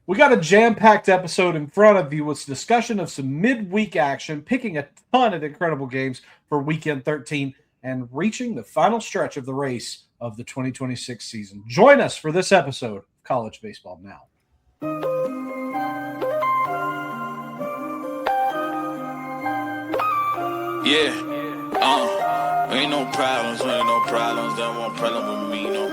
We got a jam-packed episode in front of you with discussion of some midweek action, picking a ton of incredible games for Weekend 13, and reaching the final stretch of the race of the 2026 season. Join us for this episode of College Baseball Now. Ain't no problems, there won't problem with me, no.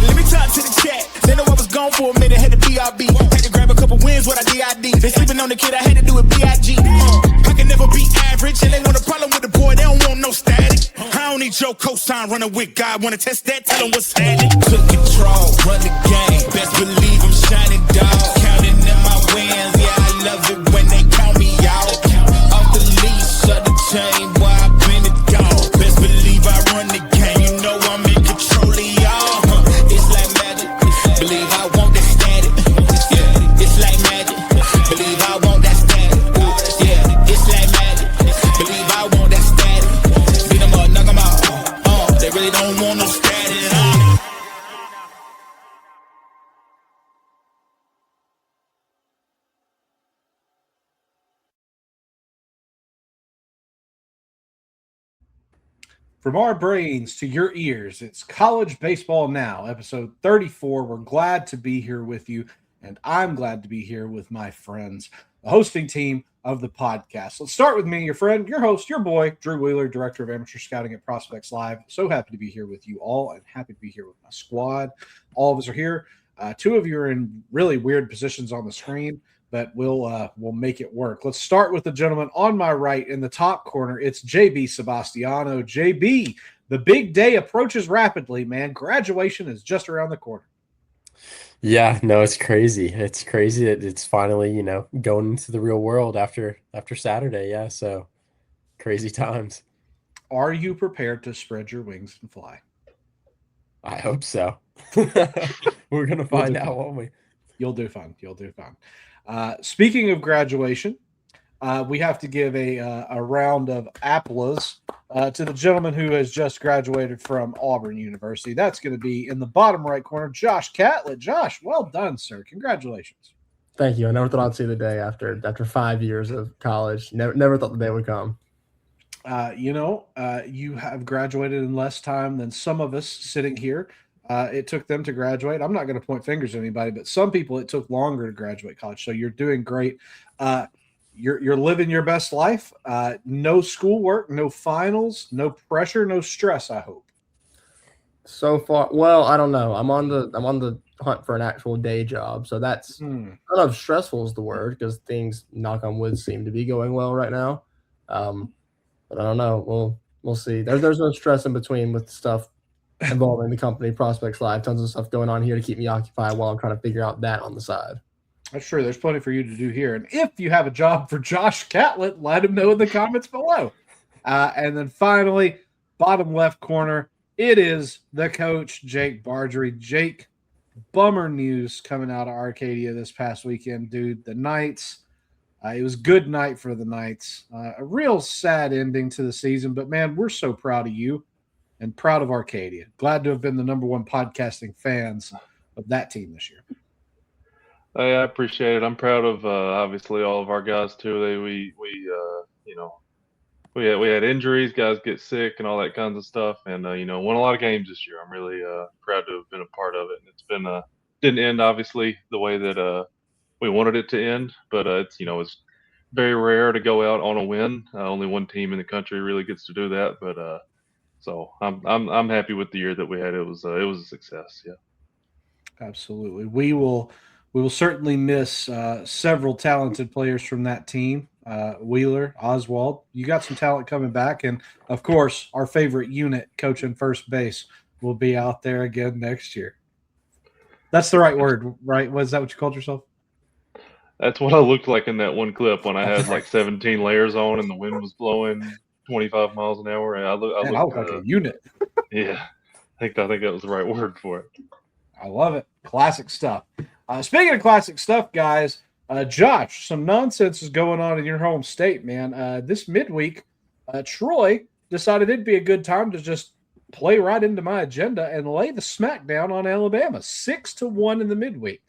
Let me talk to the chat. They know I was gone for a minute, had to BRB. Had to grab a couple wins with I DID. They sleeping on the kid, I had to do it BIG. I can never be average, and they want a problem with the boy, they don't want no static. I don't need your cosign running with God. Wanna test that, tell them what's happening. Took control, run the game. Best believe I'm shining, dog. Counting in my wins, yeah, I love it when they count me out. Off the leash, of the chain, boy, I've been a dog. Best believe I run the game, you know I'm in control of y'all. It's like magic, believe I want that static. Yeah, it's like magic, believe I want that static. Yeah, it's like magic, believe I want that static. Beat them up, knock them out. They really don't want no static. From our brains to your ears, it's College Baseball Now, episode 34. We're glad to be here with you, and I'm glad to be here with my friends, the hosting team of the podcast. Let's start with me, your friend, your host, your boy, Drew Wheeler, Director of Amateur Scouting at Prospects Live. So happy to be here with you all and happy to be here with my squad. All of us are here. Two of you are in really weird positions on the screen, but we'll make it work. Let's start with the gentleman on my right in the top corner. It's JB Sebastiano. JB, the big day approaches rapidly, man. Graduation is just around the corner. Yeah, no, it's crazy. It's crazy that it's finally, going into the real world after Saturday. Yeah, so crazy times. Are you prepared to spread your wings and fly? I hope so. We're going to find out, won't we? You'll do fine. Speaking of graduation, we have to give a round of applause to the gentleman who has just graduated from Auburn University. That's going to be in the bottom right corner, Josh Catlett. Josh, well done, sir. Congratulations. Thank you. I never thought I'd see the day after 5 years of college. Never thought the day would come. You have graduated in less time than some of us sitting here. It took them to graduate. I'm not going to point fingers at anybody, but some people it took longer to graduate college. So you're doing great. You're living your best life. No schoolwork, no finals, no pressure, no stress, I hope. So far, well, I don't know. I'm on the hunt for an actual day job. So that's I don't know if stressful is the word because things, knock on wood, seem to be going well right now. But I don't know. We'll see. There's no stress in between with stuff involving the company, Prospects Live. Tons of stuff going on here to keep me occupied while I'm trying to figure out that on the side. That's true. There's plenty for you to do here. And if you have a job for Josh Catlett, let him know in the comments below. And then finally, bottom left corner, it is the coach, Jake Bargery. Jake, bummer news coming out of Arcadia this past weekend, dude. The Knights, it was good night for the Knights. A real sad ending to the season, but man, we're so proud of you and proud of Arcadia. Glad to have been the number one podcasting fans of that team this year. I appreciate it. I'm proud of obviously all of our guys too. We had injuries, guys get sick, and all that kinds of stuff, and won a lot of games this year. I'm really proud to have been a part of it. And it's been didn't end obviously the way that we wanted it to end, but it's very rare to go out on a win. Only one team in the country really gets to do that, but so I'm happy with the year that we had. It was a success. Yeah, absolutely. We will certainly miss several talented players from that team. Wheeler, Oswald, you got some talent coming back. And, of course, our favorite unit, coaching first base, will be out there again next year. That's the right word, right? Was that what you called yourself? That's what I looked like in that one clip when I had like 17 layers on and the wind was blowing 25 miles an hour. And I looked like a unit. Yeah, I think that was the right word for it. I love it. Classic stuff. Speaking of classic stuff, guys, Josh, some nonsense is going on in your home state, man. This midweek, Troy decided it'd be a good time to just play right into my agenda and lay the smackdown on Alabama, 6-1 in the midweek.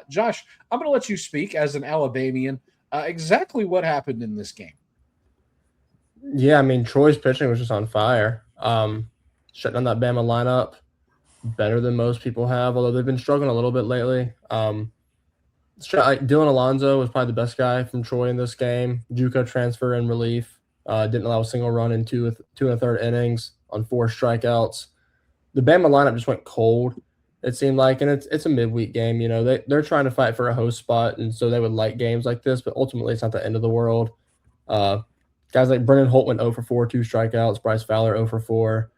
Josh, I'm going to let you speak as an Alabamian. Exactly what happened in this game? Yeah, I mean, Troy's pitching was just on fire. Shutting down that Bama lineup better than most people have, although they've been struggling a little bit lately. Dylan Alonso was probably the best guy from Troy in this game. JUCO transfer in relief. Didn't allow a single run in two and a third innings on 4 strikeouts. The Bama lineup just went cold, it seemed like, and it's a midweek game. You know, they're trying to fight for a host spot, and so they would like games like this, but ultimately it's not the end of the world. Guys like Brennan Holt went 0 for 4, 2 strikeouts. Bryce Fowler 0 for 4.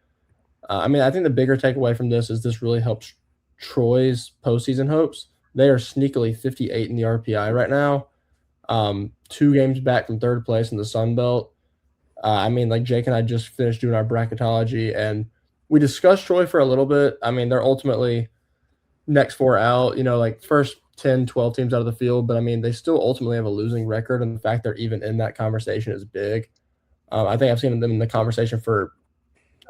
I mean, I think the bigger takeaway from this is this really helps Troy's postseason hopes. They are sneakily 58 in the RPI right now, 2 games back from third place in the Sun Belt. I mean, like Jake and I just finished doing our bracketology, and we discussed Troy for a little bit. I mean, they're ultimately next 4 out, you know, like first 10, 12 teams out of the field, but I mean, they still ultimately have a losing record, and the fact they're even in that conversation is big. I think I've seen them in the conversation for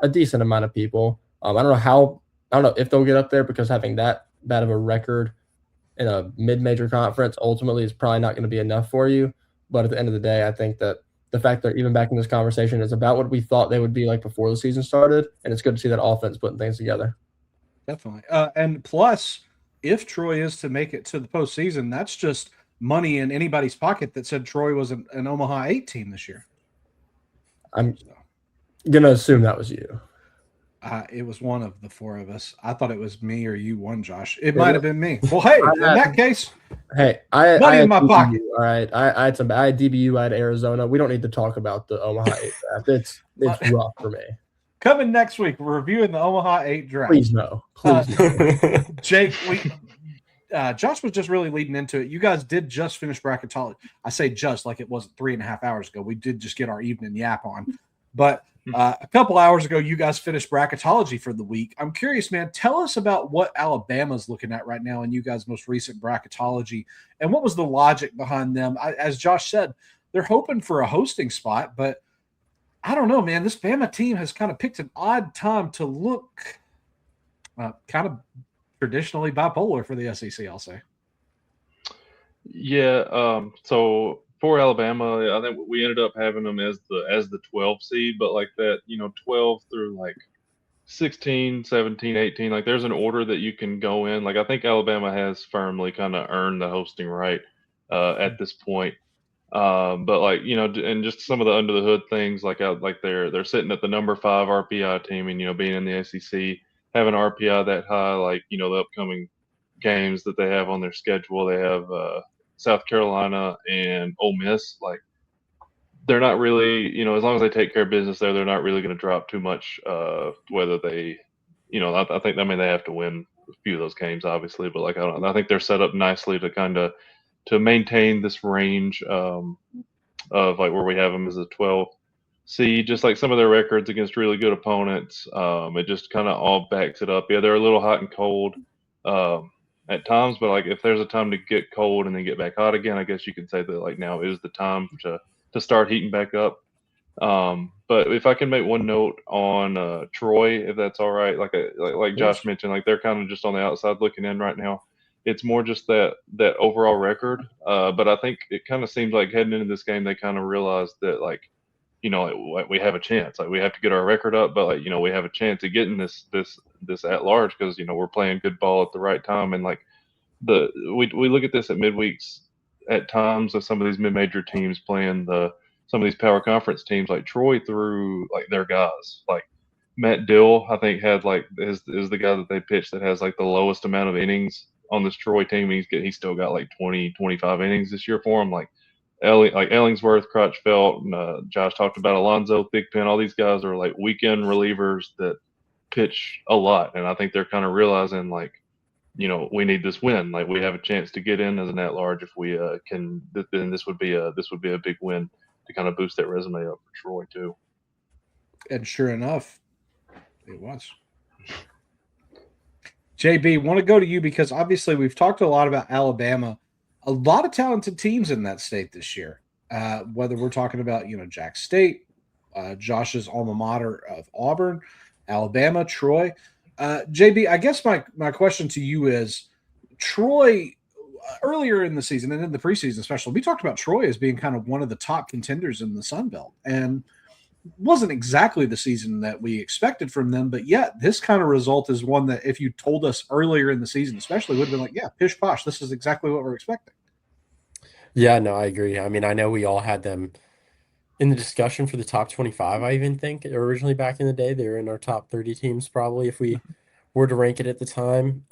a decent amount of people. I don't know if they'll get up there, because having that bad of a record in a mid-major conference ultimately is probably not going to be enough for you. But at the end of the day, I think that the fact they're even back in this conversation is about what we thought they would be like before the season started, and it's good to see that offense putting things together. Definitely. And plus, if Troy is to make it to the postseason, that's just money in anybody's pocket that said Troy was an Omaha 8 team this year. I'm going to assume that was you. It was one of the 4 of us. I thought it was me or you won, Josh. It might have been me. Well, hey, in that case, hey, I money had in my DBU, pocket. All right, I had DBU, I had Arizona. We don't need to talk about the Omaha 8 draft. It's rough for me. Coming next week, we're reviewing the Omaha 8 draft. Please no. Please no. Jake, Josh was just really leading into it. You guys did just finish bracketology. I say just like it wasn't 3.5 hours ago. We did just get our evening yap on. But a couple hours ago, you guys finished bracketology for the week. I'm curious, man, tell us about what Alabama's looking at right now in you guys' most recent bracketology, and what was the logic behind them? As Josh said, they're hoping for a hosting spot, but I don't know, man. This Bama team has kind of picked an odd time to look kind of traditionally bipolar for the SEC, I'll say. Yeah. So for Alabama, I think we ended up having them as the 12 seed, but like that, 12 through like 16, 17, 18, like there's an order that you can go in. Like I think Alabama has firmly kind of earned the hosting right at this point. But like, and just some of the under the hood things, like they're sitting at the number 5 RPI team, and being in the SEC, having RPI that high, like the upcoming games that they have on their schedule, they have South Carolina and Ole Miss. Like they're not really, as long as they take care of business there, they're not really going to drop too much. Whether they, I think they have to win a few of those games, obviously, but like I think they're set up nicely to maintain this range of like where we have them as a 12 seed. Just like some of their records against really good opponents, it just kind of all backs it up. Yeah, they're a little hot and cold at times, but like if there's a time to get cold and then get back hot again, I guess you could say that like now is the time to start heating back up. But if I can make one note on Troy, if that's all right, like Josh mentioned, like they're kind of just on the outside looking in right now. It's more just that overall record. But I think it kind of seems like heading into this game, they kind of realized that like, we have a chance. Like we have to get our record up, but like, we have a chance of getting this at large because, we're playing good ball at the right time. And like we look at this at midweeks at times of some of these mid-major teams playing some of these power conference teams. Like Troy threw like their guys, like Matt Dill, I think had like is the guy that they pitched that has like the lowest amount of innings on this Troy team. He's still got like 20, 25 innings this year for him. Like Ellingsworth, Crutchfeld, and Josh talked about Alonzo, Thigpen. All these guys are like weekend relievers that pitch a lot, and I think they're kind of realizing like, we need this win. Like we have a chance to get in as an at-large if we can. Then this would be a big win to kind of boost that resume up for Troy too. And sure enough, it was. JB, want to go to you because obviously we've talked a lot about Alabama. A lot of talented teams in that state this year. Whether we're talking about Jack State, Josh's alma mater of Auburn, Alabama, Troy. JB, I guess my question to you is, Troy, earlier in the season and in the preseason especially, we talked about Troy as being kind of one of the top contenders in the Sun Belt. And wasn't exactly the season that we expected from them, but yet this kind of result is one that if you told us earlier in the season, especially, would have been like, yeah, pish posh, this is exactly what we're expecting. Yeah, no, I agree. I mean, I know we all had them in the discussion for the top 25, I even think, originally back in the day. They were in our top 30 teams probably if we were to rank it at the time.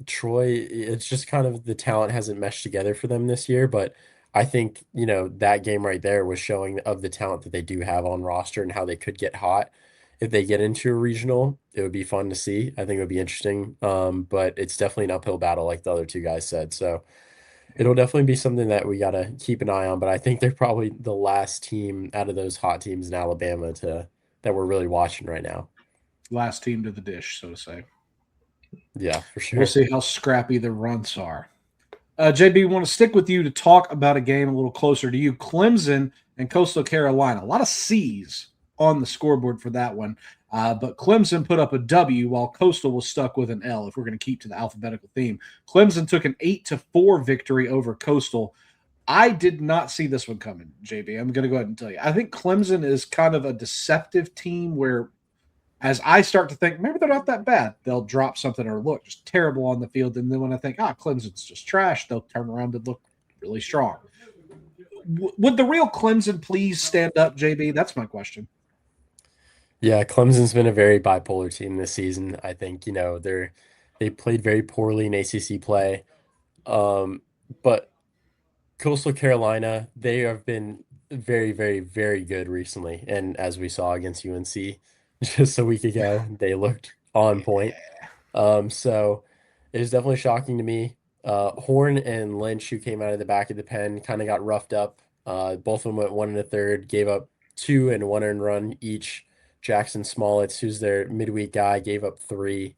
Troy, it's just kind of the talent hasn't meshed together for them this year, but I think, that game right there was showing of the talent that they do have on roster and how they could get hot. If they get into a regional, it would be fun to see. I think it would be interesting. But it's definitely an uphill battle, like the other two guys said. So it'll definitely be something that we got to keep an eye on. But I think they're probably the last team out of those hot teams in Alabama that we're really watching right now. Last team to the dish, so to say. Yeah, for sure. We'll see how scrappy the runs are. JB, want to stick with you to talk about a game a little closer to you. Clemson and Coastal Carolina. A lot of C's on the scoreboard for that one. But Clemson put up a W while Coastal was stuck with an L, if we're going to keep to the alphabetical theme. Clemson took an 8-4 victory over Coastal. I did not see this one coming, JB. I'm going to go ahead and tell you. I think Clemson is kind of a deceptive team where, as I start to think, maybe they're not that bad, they'll drop something or look just terrible on the field. And then when I think, Clemson's just trash, they'll turn around and look really strong. Would the real Clemson please stand up, JB? That's my question. Yeah, Clemson's been a very bipolar team this season. I think, they played very poorly in ACC play. But Coastal Carolina, they have been very, very, very good recently. And as we saw against UNC just a week ago, they looked on point. So it was definitely shocking to me. Horn and Lynch, who came out of the back of the pen, kind of got roughed up. Both of them went 1 1/3, gave up 2 and 1 earned run each. Jackson Smollett, who's their midweek guy, gave up 3.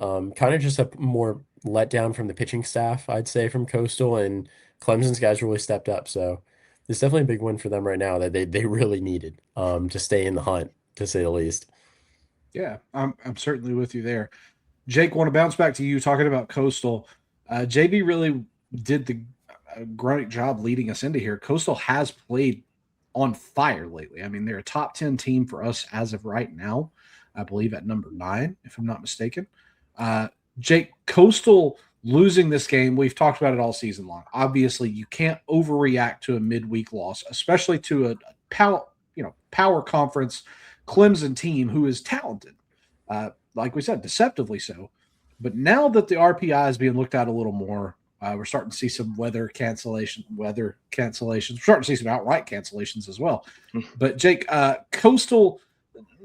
Kind of just a more letdown from the pitching staff, I'd say, from Coastal, and Clemson's guys really stepped up. So it's definitely a big win for them right now that they really needed to stay in the hunt, to say the least. Yeah, I'm certainly with you there. Jake, want to bounce back to you talking about Coastal. JB really did a great job leading us into here. Coastal has played on fire lately. I mean, they're a top 10 team for us as of right now, I believe at number 9, if I'm not mistaken. Jake, Coastal losing this game, we've talked about it all season long. Obviously, you can't overreact to a midweek loss, especially to a power conference Clemson team who is talented. Like we said, deceptively so. But now that the RPI is being looked at a little more, we're starting to see some weather cancellations. We're starting to see some outright cancellations as well. But Jake, Coastal,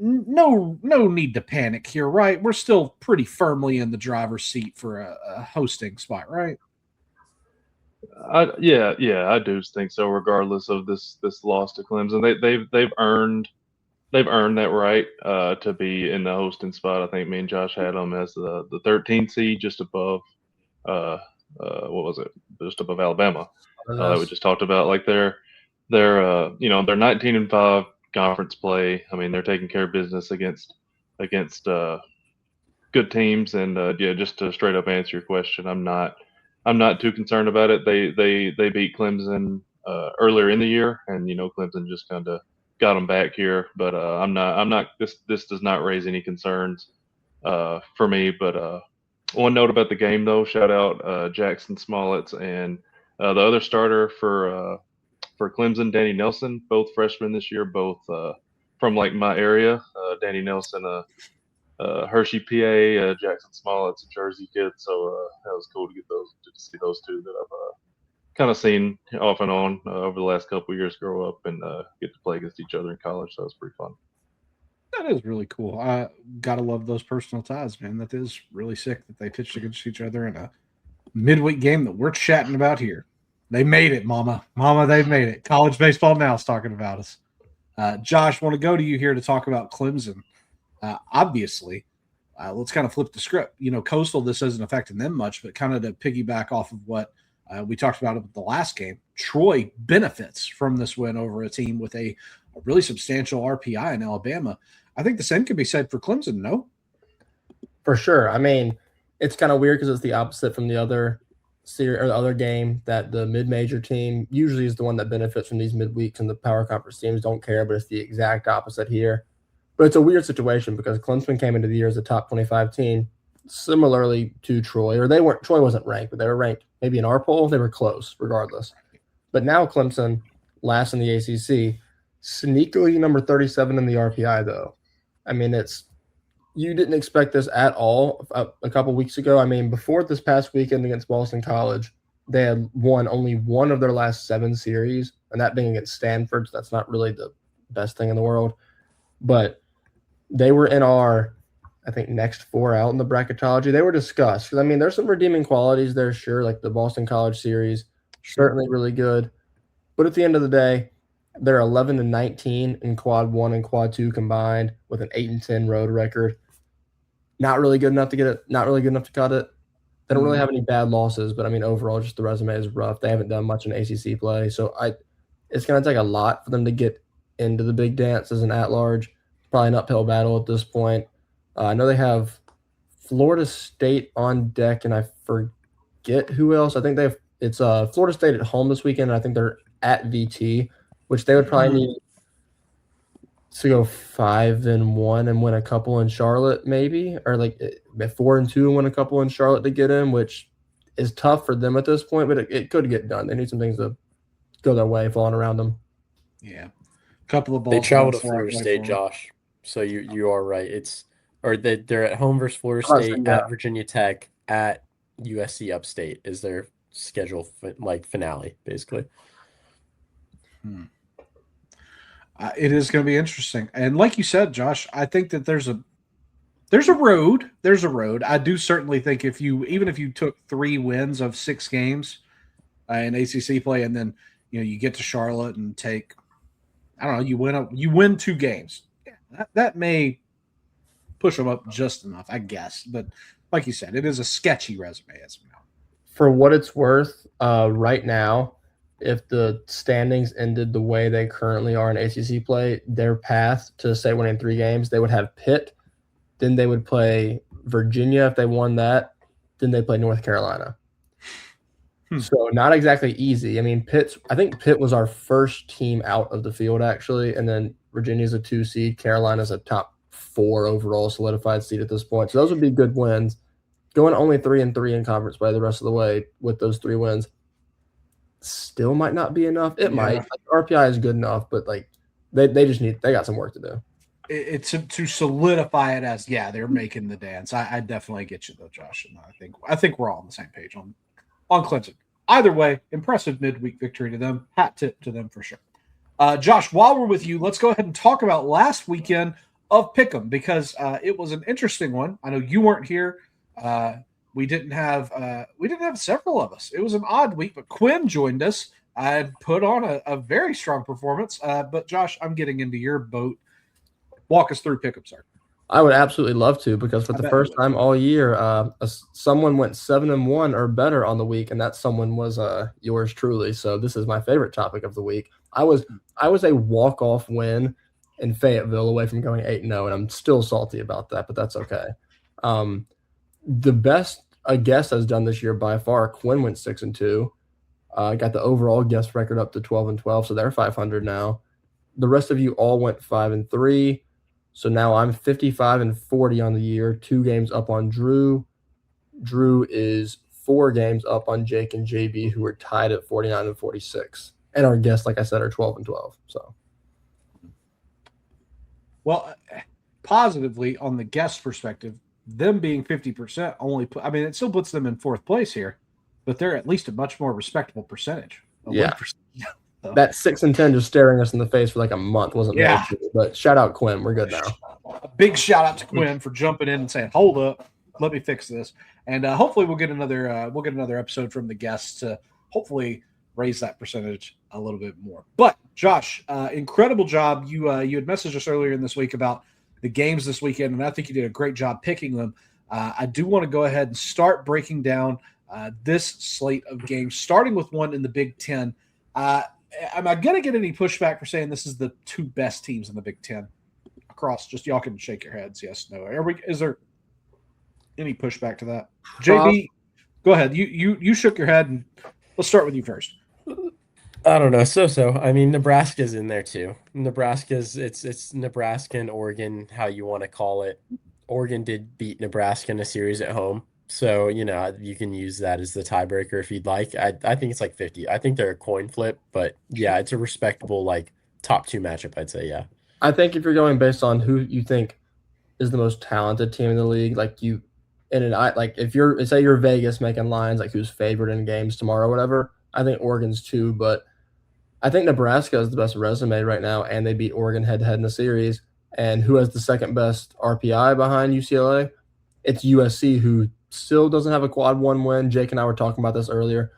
no need to panic here, right? We're still pretty firmly in the driver's seat for a hosting spot, right? Yeah, I do think so. Regardless of this loss to Clemson, they've earned that right to be in the hosting spot. I think me and Josh had them as the 13th seed, just above what was it? Just above Alabama. That we just talked about. Like they're 19-5 conference play. I mean, they're taking care of business against good teams. And just to straight up answer your question, I'm not too concerned about it. They beat Clemson earlier in the year, and Clemson just kind of got them back here. But I'm not. This does not raise any concerns for me. But one note about the game, though, shout out Jackson Smollett and the other starter for Clemson, Danny Nelson, both freshmen this year, both from like my area. Danny Nelson, Hershey, PA, Jackson Smollett's a Jersey kid, so that was cool to see those two that I've kind of seen off and on over the last couple of years grow up and get to play against each other in college. So it was pretty fun. That is really cool. I gotta love those personal ties, man. That is really sick that they pitched against each other in a midweek game that we're chatting about here. They made it, Mama. They've made it. College Baseball Now is talking about us. Josh, want to go to you here to talk about Clemson. Obviously, let's kind of flip the script. Coastal, this isn't affecting them much, but kind of to piggyback off of what we talked about at the last game, Troy benefits from this win over a team with a really substantial RPI in Alabama. I think the same could be said for Clemson, no? For sure. I mean, it's kind of weird because it's the opposite from the other series or the other game that the mid-major team usually is the one that benefits from these midweeks, and the power conference teams don't care, but it's the exact opposite here. But it's a weird situation because Clemson came into the year as a top 25 team, similarly to Troy, or Troy wasn't ranked, but they were ranked maybe in our poll. They were close regardless. But now Clemson, last in the ACC, sneakily number 37 in the RPI, though. I mean, you didn't expect this at all a couple weeks ago. I mean, before this past weekend against Boston College, they had won only one of their last 7 series, and that being against Stanford. So that's not really the best thing in the world. But they were in our, I think, next 4 out in the bracketology. They were discussed. Because, I mean, there's some redeeming qualities there, sure, like the Boston College series, certainly really good. But at the end of the day, they're 11-19 in quad 1 and quad 2 combined with an 8-10 road record. Not really good enough to get it. Not really good enough to cut it. They don't really have any bad losses, but I mean, overall, just the resume is rough. They haven't done much in ACC play, so it's going to take a lot for them to get into the big dance as an at-large. Probably an uphill battle at this point. I know they have Florida State on deck, and I forget who else. I think it's Florida State at home this weekend, and I think they're at VT, which they would probably need to go 5-1 and win a couple in Charlotte, maybe, or like 4-2 and win a couple in Charlotte to get in, which is tough for them at this point, but it could get done. They need some things to go their way, falling around them. Yeah, a couple of balls. They travel to Florida State, Josh. So you are right. They're at home versus Florida State, at Virginia Tech, at USC Upstate is their schedule finale, basically. It is going to be interesting. And like you said, Josh, I think that there's a road. There's a road. I do certainly think even if you took 3 wins of 6 games in ACC play, and then you get to Charlotte and take, I don't know, you win 2 games. Yeah, that may push them up just enough, I guess. But like you said, it is a sketchy resume as of now. For what it's worth, right now, if the standings ended the way they currently are in ACC play, their path to, say, winning 3 games, they would have Pitt, then they would play Virginia if they won that, then they play North Carolina. So not exactly easy. I mean, I think Pitt was our first team out of the field, actually, and then Virginia's a 2 seed. Carolina's a top 4 overall solidified seed at this point. So those would be good wins. Going only 3-3 in conference play the rest of the way with those 3 wins still might not be enough. It might. RPI is good enough, but they got some work to do. It's to solidify it as they're making the dance. I definitely get you though, Josh, and I think we're all on the same page on Clemson. Either way, impressive midweek victory to them. Hat tip to them for sure. Josh, while we're with you, let's go ahead and talk about last weekend of Pick'em, because it was an interesting one. I know you weren't here. We didn't have several of us. It was an odd week, but Quinn joined us and put on a very strong performance. But Josh, I'm getting into your boat. Walk us through Pick'em, sir. I would absolutely love to, because for the first time all year, someone went 7-1 or better on the week, and that someone was yours truly. So this is my favorite topic of the week. I was a walk-off win in Fayetteville away from going 8-0, and I'm still salty about that, but that's okay. The best a guest has done this year by far, Quinn went 6-2. Got the overall guest record up to 12-12, so they're 500 now. The rest of you all went 5-3. So now I'm 55-40 on the year, 2 games up on Drew. Drew is 4 games up on Jake and JB, who are tied at 49-46. And our guests, like I said, are 12-12. So, well, positively on the guest perspective, them being 50% only it still puts them in 4th place here, but they're at least a much more respectable percentage. Yeah. That 6-10 just staring us in the face for like a month wasn't very true, but shout out Quinn. We're good now. A big shout out to Quinn for jumping in and saying, "Hold up, let me fix this." And hopefully we'll get another episode from the guests to hopefully raise that percentage a little bit more. But Josh, incredible job. You had messaged us earlier in this week about the games this weekend, and I think you did a great job picking them. I do want to go ahead and start breaking down this slate of games, starting with one in the Big Ten. Am I going to get any pushback for saying this is the 2 best teams in the Big Ten? across. Just y'all can shake your heads. Yes, no. Is there any pushback to that? JB, go ahead. You shook your head, and let's start with you first. I don't know. So. I mean, Nebraska's in there too. It's Nebraska and Oregon, how you want to call it. Oregon did beat Nebraska in a series at home. So, you can use that as the tiebreaker if you'd like. I think it's like 50. I think they're a coin flip, but yeah, it's a respectable like top 2 matchup, I'd say, yeah. I think if you're going based on who you think is the most talented team in the league, like if you're Vegas making lines like who's favored in games tomorrow or whatever, I think Oregon's 2, but I think Nebraska has the best resume right now, and they beat Oregon head-to-head in the series. And who has the second best RPI behind UCLA? It's USC, who still doesn't have a quad 1 win. Jake and I were talking about this earlier.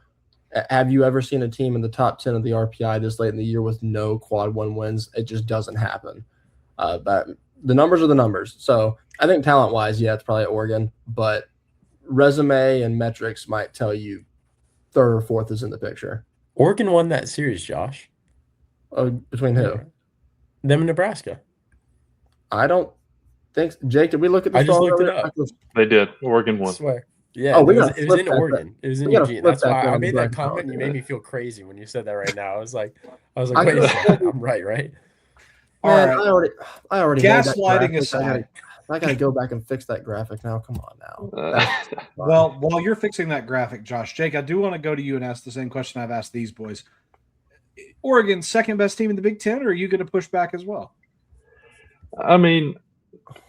Have you ever seen a team in the top 10 of the RPI this late in the year with no quad 1 wins? It just doesn't happen. But the numbers are the numbers. So I think talent-wise, yeah, it's probably Oregon. But resume and metrics might tell you third or fourth is in the picture. Oregon won that series, Josh. Between who? Them and Nebraska. I don't think – Jake, did we look at the I just looked it up. They did. Oregon won. I swear. Yeah, it was in Oregon. It was in Eugene. That's why I made that comment, and you made me feel crazy when you said that right now. I was like, wait a second. I'm right? Man, All right. I already gaslighting aside. I got to go back and fix that graphic now. Come on now. Well, while you're fixing that graphic, Josh, Jake, I do want to go to you and ask the same question I've asked these boys. Oregon's second best team in the Big Ten, or are you going to push back as well? I mean,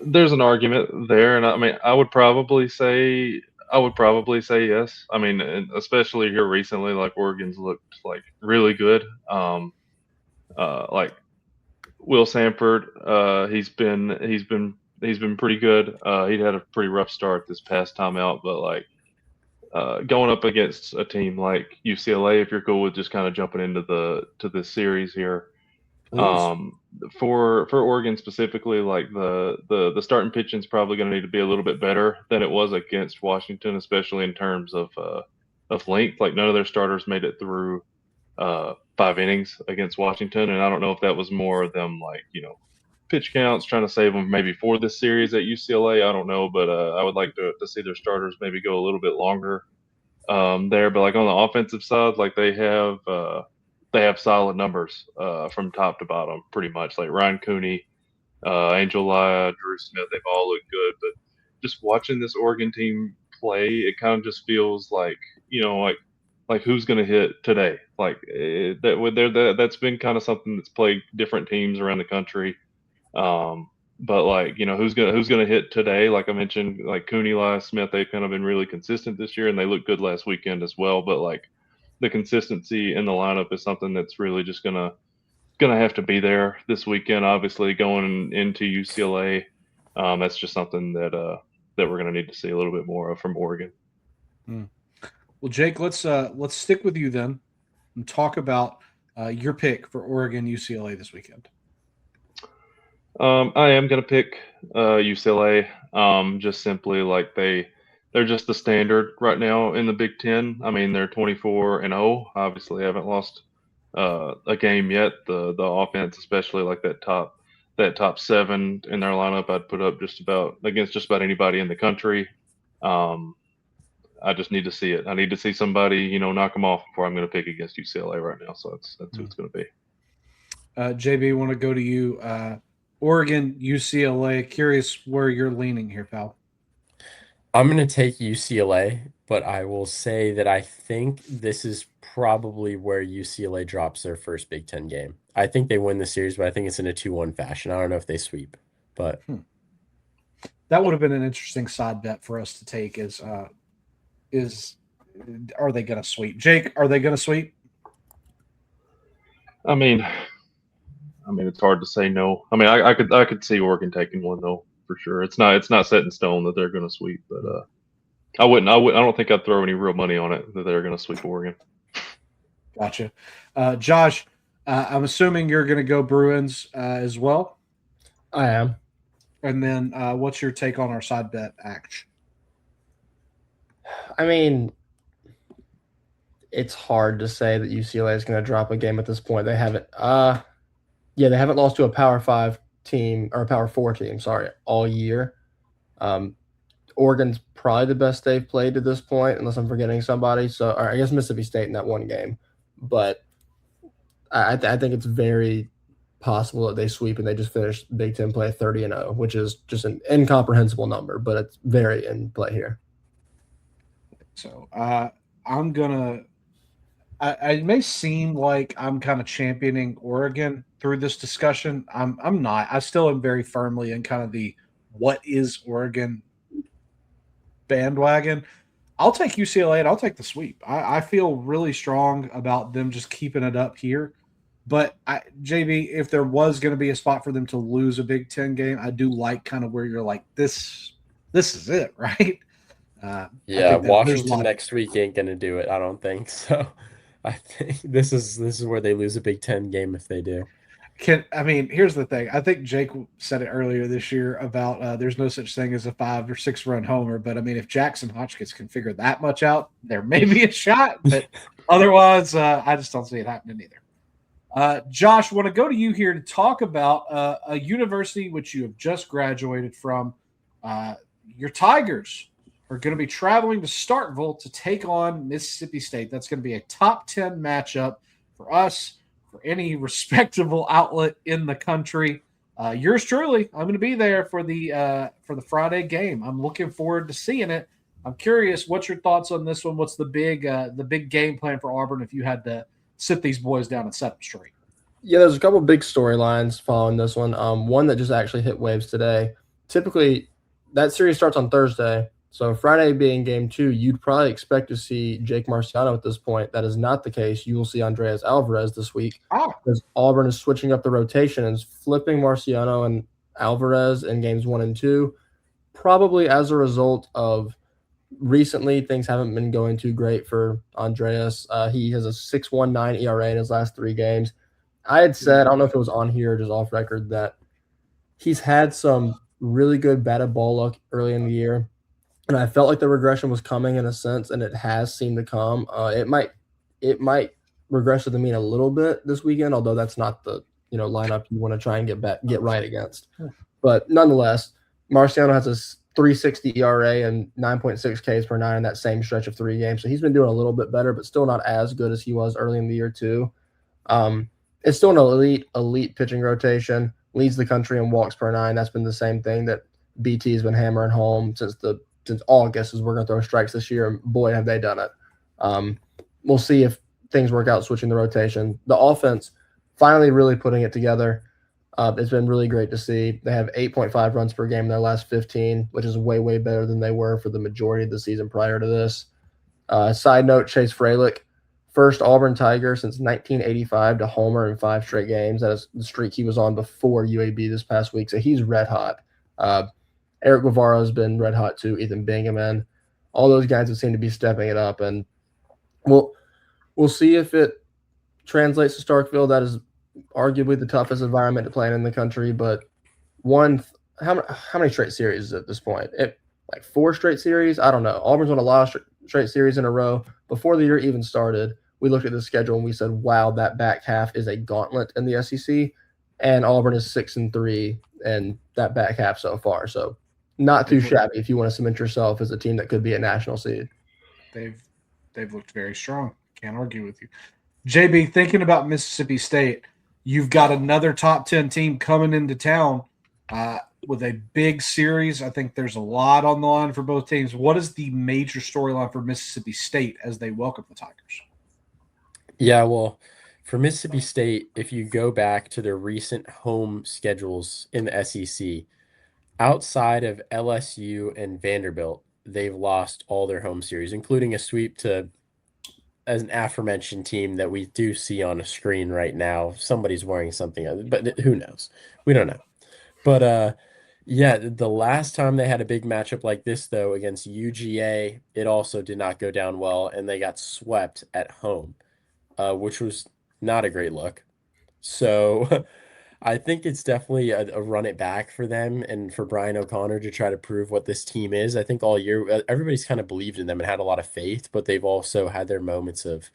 there's an argument there, and I mean, I would probably say yes. I mean, especially here recently, like Oregon's looked like really good. Like Will Sanford, he's been pretty good. He had a pretty rough start this past time out, but like going up against a team like UCLA, if you're cool with just kind of jumping into this series here, for Oregon specifically, like the starting pitching is probably going to need to be a little bit better than it was against Washington, especially in terms of length. Like none of their starters made it through 5 innings against Washington, and I don't know if that was more of them like pitch counts trying to save them maybe for this series at UCLA. I don't know, but I would like to see their starters maybe go a little bit longer there. But like on the offensive side, like they have solid numbers from top to bottom, pretty much. Like Ryan Cooney, Angel Laya, Drew Smith, they've all looked good. But just watching this Oregon team play, it kind of just feels like like who's going to hit today? Like that's been kind of something that's plagued different teams around the country. But like who's gonna hit today? Like I mentioned, like Cooney, Laya, Smith, they've kind of been really consistent this year, and they looked good last weekend as well. But like the consistency in the lineup is something that's really just gonna have to be there this weekend. Obviously, going into UCLA, that's just something that we're gonna need to see a little bit more of from Oregon. Well, Jake, let's stick with you then and talk about your pick for Oregon UCLA this weekend. I am going to pick UCLA, just simply like they're just the standard right now in the Big Ten. I mean, they're 24-0. Obviously, haven't lost a game yet. The offense, especially like that top 7 in their lineup, I'd put up against just about anybody in the country. I just need to see it. I need to see somebody knock them off before I'm going to pick against UCLA right now. So that's who it's going to be. JB, want to go to you. Oregon, UCLA. Curious where you're leaning here, pal. I'm going to take UCLA, but I will say that I think this is probably where UCLA drops their first Big Ten game. I think they win the series, but I think it's in a 2-1 fashion. I don't know if they sweep, but that would have been an interesting side bet for us to take. Is are they going to sweep? Jake, are they going to sweep? I mean, it's hard to say no. I mean, I could see Oregon taking one though for sure. It's not set in stone that they're going to sweep, but I don't think I'd throw any real money on it that they're going to sweep Oregon. Gotcha, Josh. I'm assuming you're going to go Bruins as well. I am. And then, what's your take on our side bet act? I mean, it's hard to say that UCLA is going to drop a game at this point. They haven't. They haven't lost to a Power 5 team or a Power 4 team, sorry, all year. Oregon's probably the best they've played to this point, unless I'm forgetting somebody. So, or I guess Mississippi State in that one game. But I think it's very possible that they sweep and they just finish Big Ten play 30-0, which is just an incomprehensible number, but it's very in play here. So I'm gonna. It may seem like I'm kind of championing Oregon through this discussion. I'm not. I still am very firmly in kind of the what is Oregon bandwagon. I'll take UCLA and I'll take the sweep. I feel really strong about them just keeping it up here. But JB, if there was going to be a spot for them to lose a Big Ten game, I do like kind of where you're like this is it, right? Yeah, Washington next week ain't going to do it. I don't think so. I think this is where they lose a Big Ten game if they do. Here's the thing. I think Jake said it earlier this year about there's no such thing as a 5 or 6 run homer. But if Jackson Hotchkiss can figure that much out, there may be a shot. But otherwise, I just don't see it happening either. Josh, want to go to you here to talk about a university which you have just graduated from. Your Tigers are going to be traveling to Starkville to take on Mississippi State. That's going to be a top 10 matchup for us, for any respectable outlet in the country. Yours truly, I'm going to be there for the Friday game. I'm looking forward to seeing it. I'm curious, what's your thoughts on this one? What's the big game plan for Auburn if you had to sit these boys down and set them straight? Yeah, there's a couple big storylines following this one. One that just actually hit waves today. Typically, that series starts on Thursday. So Friday being game 2, you'd probably expect to see Jake Marciano at this point. That is not the case. You will see Andreas Alvarez this week because Auburn is switching up the rotation and is flipping Marciano and Alvarez in games 1 and 2, probably as a result of recently things haven't been going too great for Andreas. He has a 6.19 ERA in his last 3 games. I had said, I don't know if it was on here or just off record, that he's had some really good batted ball luck early in the year. And I felt like the regression was coming in a sense, and it has seemed to come. It might regress to the mean a little bit this weekend, although that's not the lineup you want to try and get right against. But nonetheless, Marciano has a 3.60 ERA and 9.6 Ks per 9 in that same stretch of 3 games. So he's been doing a little bit better, but still not as good as he was early in the year too. It's still an elite pitching rotation. Leads the country in walks per 9. That's been the same thing that BT has been hammering home since August, is we're going to throw strikes this year, and boy, have they done it. We'll see if things work out switching the rotation. The offense finally really putting it together. It's been really great to see. They have 8.5 runs per game in their last 15, which is way, way better than they were for the majority of the season prior to this. Side note, Chase Fralick, first Auburn Tiger since 1985 to homer in 5 straight games. That is the streak he was on before UAB this past week, so he's red hot. Eric Guevara has been red hot too, Ethan Bingaman. All those guys have seemed to be stepping it up, and we'll see if it translates to Starkville. That is arguably the toughest environment to play in the country, but how many straight series at this point? Like 4 straight series? I don't know. Auburn's won a lot of straight series in a row. Before the year even started, we looked at the schedule and we said, wow, that back half is a gauntlet in the SEC, and Auburn is 6-3 in that back half so far. So not too shabby if you want to cement yourself as a team that could be a national seed. They've looked very strong. Can't argue with you. JB, thinking about Mississippi State, you've got another top 10 team coming into town with a big series. I think there's a lot on the line for both teams. What is the major storyline for Mississippi State as they welcome the Tigers? Yeah, well, for Mississippi State, if you go back to their recent home schedules in the SEC, outside of LSU and Vanderbilt, they've lost all their home series, including a sweep to as an aforementioned team that we do see on a screen right now. Somebody's wearing something, but who knows? We don't know. But yeah, the last time they had a big matchup like this, though, against UGA, it also did not go down well, and they got swept at home, which was not a great look. So I think it's definitely a run it back for them and for Brian O'Connor to try to prove what this team is. I think all year everybody's kind of believed in them and had a lot of faith, but they've also had their moments of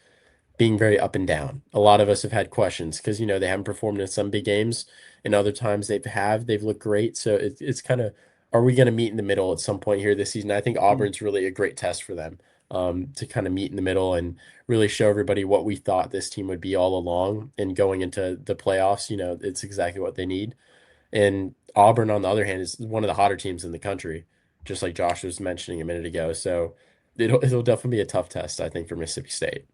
being very up and down. A lot of us have had questions because, they haven't performed in some big games, and other times they've looked great. So it's kind of, are we going to meet in the middle at some point here this season? I think Auburn's really a great test for them, to kind of meet in the middle and really show everybody what we thought this team would be all along. And going into the playoffs, it's exactly what they need. And Auburn, on the other hand, is one of the hotter teams in the country, just like Josh was mentioning a minute ago. So it'll definitely be a tough test, I think, for Mississippi State.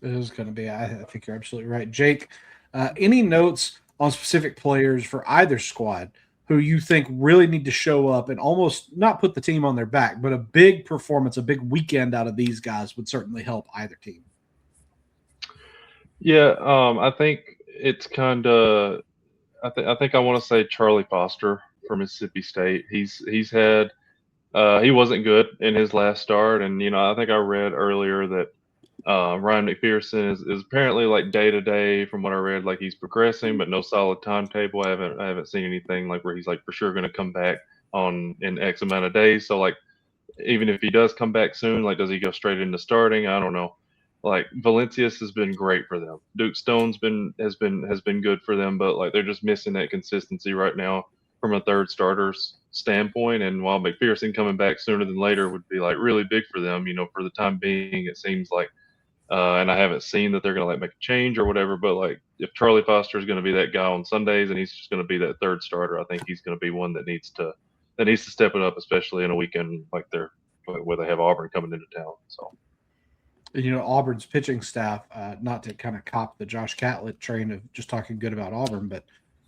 It is going to be. I think you're absolutely right. Jake, any notes on specific players for either squad who you think really need to show up and almost not put the team on their back, but a big performance, a big weekend out of these guys would certainly help either team? Yeah, I think it's kind of. I think I want to say Charlie Foster for Mississippi State. He's had he wasn't good in his last start, and I think I read earlier that Ryan McPherson is apparently like day to day from what I read, like he's progressing, but no solid timetable. I haven't seen anything like where he's like for sure going to come back in X amount of days. So like even if he does come back soon, like does he go straight into starting? I don't know. Like Valencius has been great for them. Duke Stone's has been good for them, but like they're just missing that consistency right now from a third starter's standpoint. And while McPherson coming back sooner than later would be like really big for them, for the time being, it seems like. And I haven't seen that they're going to like make a change or whatever. But like if Charlie Foster is going to be that guy on Sundays and he's just going to be that third starter, I think he's going to be one that needs to step it up, especially in a weekend like where they have Auburn coming into town. So. Auburn's pitching staff, not to kind of cop the Josh Catlett train of just talking good about Auburn, but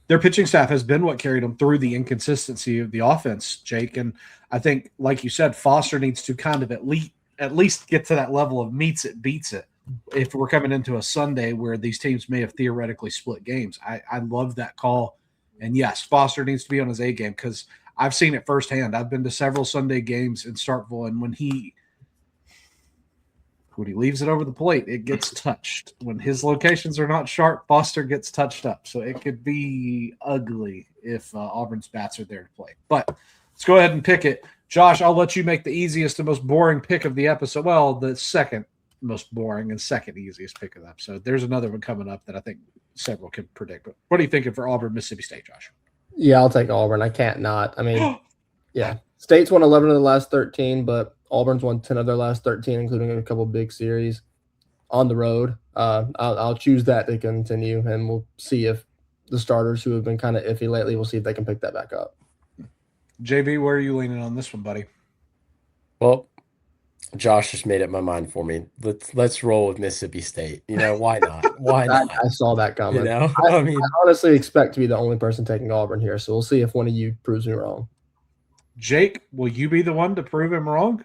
their pitching staff has been what carried them through the inconsistency of the offense, Jake. And I think, like you said, Foster needs to kind of at least get to that level of meets it, beats it. If we're coming into a Sunday where these teams may have theoretically split games, I love that call. And yes, Foster needs to be on his A game because I've seen it firsthand. I've been to several Sunday games in Starkville, and when he leaves it over the plate, it gets touched. When his locations are not sharp, Foster gets touched up. So it could be ugly if Auburn's bats are there to play. But let's go ahead and pick it. Josh, I'll let you make the easiest and most boring pick of the episode. Well, the second most boring and second easiest pick of the episode. There's another one coming up that I think several can predict. But what are you thinking for Auburn, Mississippi State, Josh? Yeah, I'll take Auburn. I can't not. I mean, yeah. State's won 11 of the last 13, but Auburn's won 10 of their last 13, including a couple big series on the road. I'll choose that to continue, and we'll see if the starters who have been kind of iffy lately, we'll see if they can pick that back up. JV, where are you leaning on this one, buddy? Well, Josh just made up my mind for me. Let's roll with Mississippi State. Why not? Why not? I saw that comment. I honestly expect to be the only person taking Auburn here, so we'll see if one of you proves me wrong. Jake, will you be the one to prove him wrong?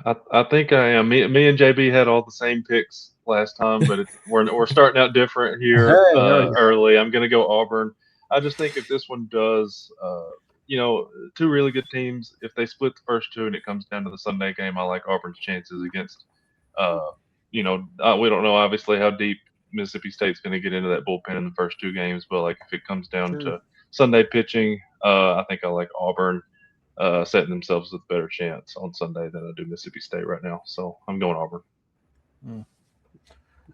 I think I am. Me and JB had all the same picks last time, but we're starting out different here early. I'm going to go Auburn. I just think if this one does, two really good teams, if they split the first two and it comes down to the Sunday game, I like Auburn's chances against, we don't know obviously how deep Mississippi State's going to get into that bullpen in the first two games, but like if it comes down to Sunday pitching, I think I like Auburn setting themselves with a better chance on Sunday than I do Mississippi State right now. So I'm going Auburn.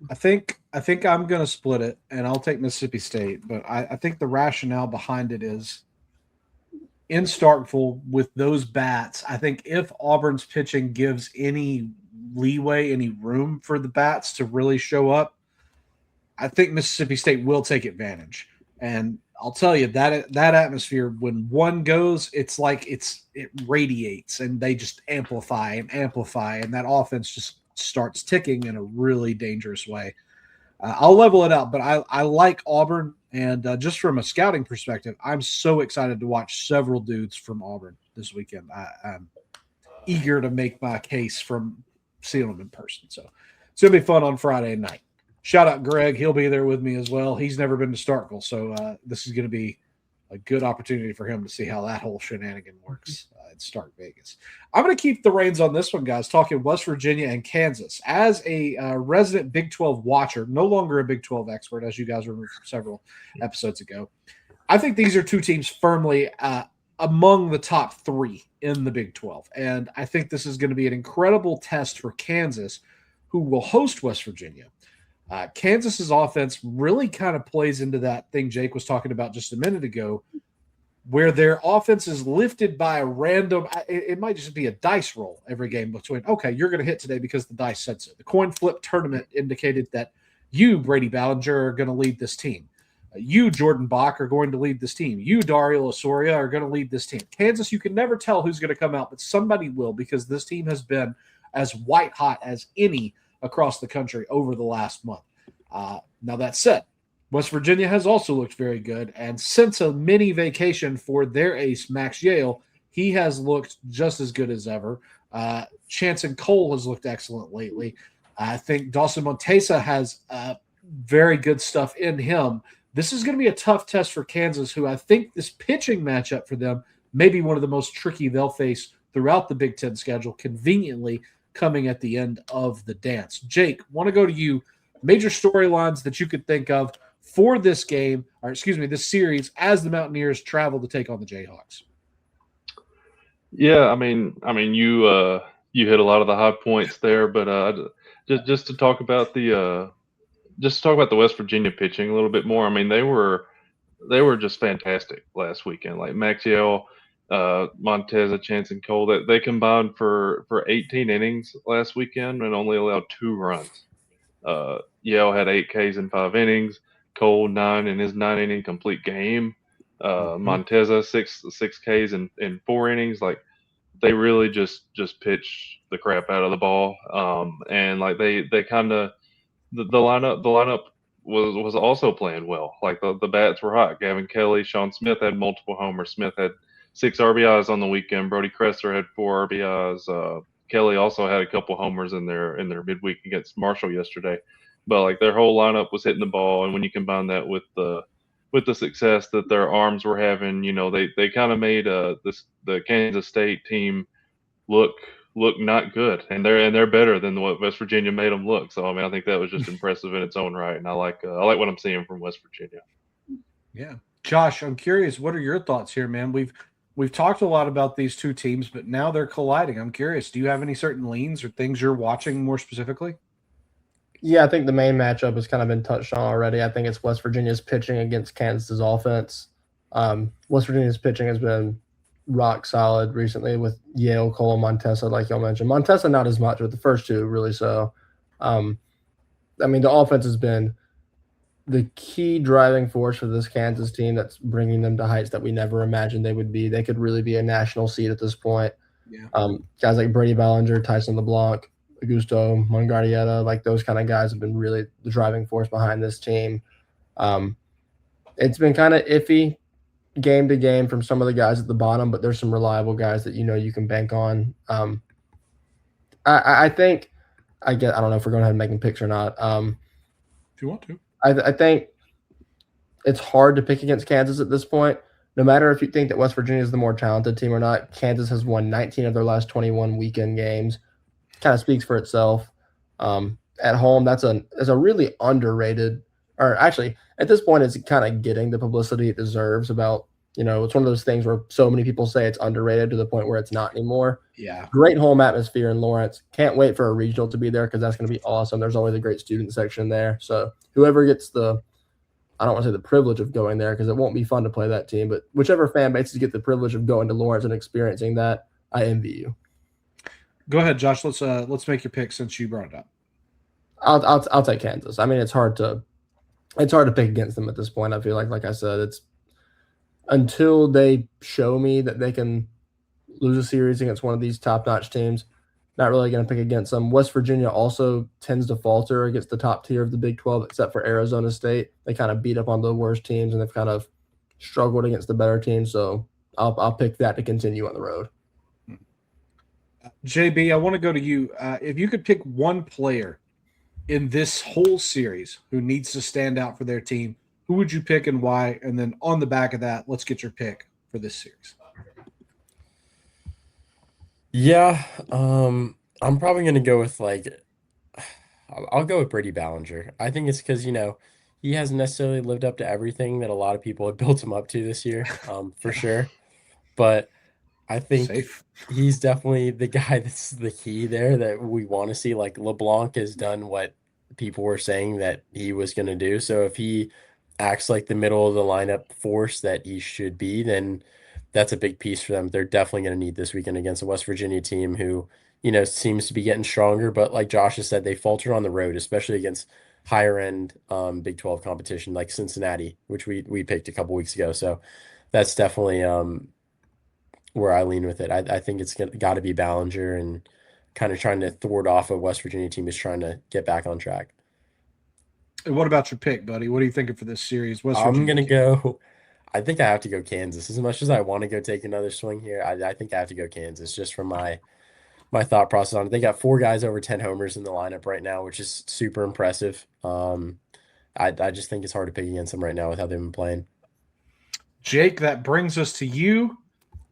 I think I'm going to split it, and I'll take Mississippi State. But I think the rationale behind it is in Starkville with those bats. I think if Auburn's pitching gives any leeway, any room for the bats to really show up, I think Mississippi State will take advantage. And I'll tell you that atmosphere, when one goes, it's like it radiates and they just amplify, and that offense just starts ticking in a really dangerous way. I'll level it out, but I like Auburn, and just from a scouting perspective, I'm so excited to watch several dudes from Auburn this weekend. I'm eager to make my case from seeing them in person. So it's going to be fun on Friday night. Shout out Greg. He'll be there with me as well. He's never been to Starkville, so this is going to be a good opportunity for him to see how that whole shenanigan works at Stark Vegas. I'm going to keep the reins on this one, guys, talking West Virginia and Kansas. As a resident Big 12 watcher, no longer a Big 12 expert, as you guys remember from several episodes ago, I think these are two teams firmly among the top three in the Big 12. And I think this is going to be an incredible test for Kansas, who will host West Virginia. Kansas's offense really kind of plays into that thing Jake was talking about just a minute ago, where their offense is lifted by a random – it might just be a dice roll every game between, okay, you're going to hit today because the dice said so. The coin flip tournament indicated that you, Brady Ballinger, are going to lead this team. You, Jordan Bach, are going to lead this team. You, Dario Osoria, are going to lead this team. Kansas, you can never tell who's going to come out, but somebody will, because this team has been as white hot as any across the country over the last month. Now, that said, West Virginia has also looked very good, and since a mini vacation for their ace, Max Yale, he has looked just as good as ever. Chanson Cole has looked excellent lately. I think Dawson Montesa has very good stuff in him. This is going to be a tough test for Kansas, who I think this pitching matchup for them may be one of the most tricky they'll face throughout the Big Ten schedule, conveniently coming at the end of the dance. Jake, want to go to you. Major storylines that you could think of for this game, or excuse me, this series, as the Mountaineers travel to take on the Jayhawks. Yeah, I mean, you hit a lot of the high points there, but just to talk about the West Virginia pitching a little bit more. I mean, they were just fantastic last weekend. Like Maxiel, Monteza, Chanson Cole, that they combined for 18 innings last weekend and only allowed 2 runs. Yale had 8 Ks in 5 innings. Cole 9 in his 9-inning complete game. Monteza 6 Ks in 4 innings. Like, they really just pitched the crap out of the ball. And like they kind of the lineup was also playing well. Like the bats were hot. Gavin Kelly, Sean Smith had multiple homers. Smith had 6 RBIs on the weekend. Brody Kresser had 4 RBIs. Kelly also had a couple homers in their midweek against Marshall yesterday. But like their whole lineup was hitting the ball, and when you combine that with the success that their arms were having, you know, they kind of made the Kansas State team look not good, and they're better than what West Virginia made them look. So I mean, I think that was just impressive in its own right, and I like what I'm seeing from West Virginia. Yeah, Josh, I'm curious, what are your thoughts here, man? We've talked a lot about these two teams, but now they're colliding. I'm curious, do you have any certain leans or things you're watching more specifically? Yeah, I think the main matchup has kind of been touched on already. I think it's West Virginia's pitching against Kansas's offense. West Virginia's pitching has been rock solid recently with Yale, Cole, and Montesa, like y'all mentioned. Montesa not as much, but the first two really so. I mean, the offense has been the key driving force for this Kansas team that's bringing them to heights that we never imagined they would be. They could really be a national seed at this point. Yeah. Guys like Brady Ballinger, Tyson LeBlanc, Augusto Mongardieta, like those kind of guys have been really the driving force behind this team. It's been kind of iffy game to game from some of the guys at the bottom, but there's some reliable guys that you know you can bank on. I think I don't know if we're going ahead and making picks or not. If you want to. I think it's hard to pick against Kansas at this point. No matter if you think that West Virginia is the more talented team or not, Kansas has won 19 of their last 21 weekend games. Kind of speaks for itself. At home, that's a really underrated, or actually at this point, it's kind of getting the publicity it deserves. About, you know, it's one of those things where so many people say it's underrated to the point where it's not anymore. Yeah, great home atmosphere in Lawrence. Can't wait for a regional to be there because that's going to be awesome. There's always a great student section there. So whoever gets I don't want to say the privilege of going there because it won't be fun to play that team, but whichever fan bases get the privilege of going to Lawrence and experiencing that, I envy you. Go ahead, Josh. Let's make your pick since you brought it up. I'll take Kansas. I mean, it's hard to pick against them at this point. I feel like I said, it's until they show me that they can lose a series against one of these top-notch teams, not really going to pick against them. West Virginia also tends to falter against the top tier of the Big 12, except for Arizona State. They kind of beat up on the worst teams, and they've kind of struggled against the better teams. So I'll pick that to continue on the road. JB, I want to go to you. If you could pick one player in this whole series who needs to stand out for their team, who would you pick and why? And then on the back of that, let's get your pick for this series. Yeah, I'm probably going to go with I'll go with Brady Ballinger. I think it's because, you know, he hasn't necessarily lived up to everything that a lot of people have built him up to this year, for sure. But I think he's definitely the guy that's the key there that we want to see. Like LeBlanc has done what people were saying that he was going to do. So if he acts like the middle of the lineup force that he should be, then that's a big piece for them. They're definitely going to need this weekend against a West Virginia team who, seems to be getting stronger. But like Josh has said, they falter on the road, especially against higher end Big 12 competition like Cincinnati, which we picked a couple weeks ago. So that's definitely where I lean with it. I think it's got to be Ballinger and kind of trying to thwart off a West Virginia team is trying to get back on track. And what about your pick, buddy? What are you thinking for this series? I'm going to go. I think I have to go Kansas. As much as I want to go take another swing here, I think I have to go Kansas just from my thought process on it. They got 4 guys over 10 homers in the lineup right now, which is super impressive. I just think it's hard to pick against them right now with how they've been playing. Jake, that brings us to you,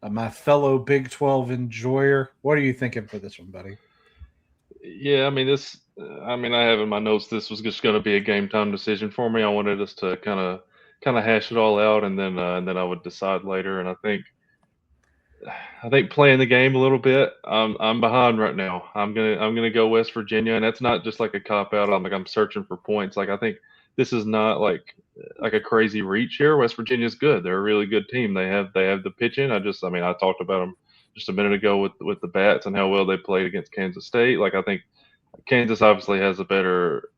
my fellow Big 12 enjoyer. What are you thinking for this one, buddy? Yeah, I have in my notes this was just going to be a game time decision for me. I wanted us to kind of hash it all out, and then I would decide later. And I think playing the game a little bit, I'm behind right now. I'm gonna go West Virginia, and that's not just like a cop out. I'm searching for points. Like I think this is not like a crazy reach here. West Virginia's good. They're a really good team. They have the pitching. I talked about them just a minute ago with the bats and how well they played against Kansas State. Like I think Kansas obviously has a better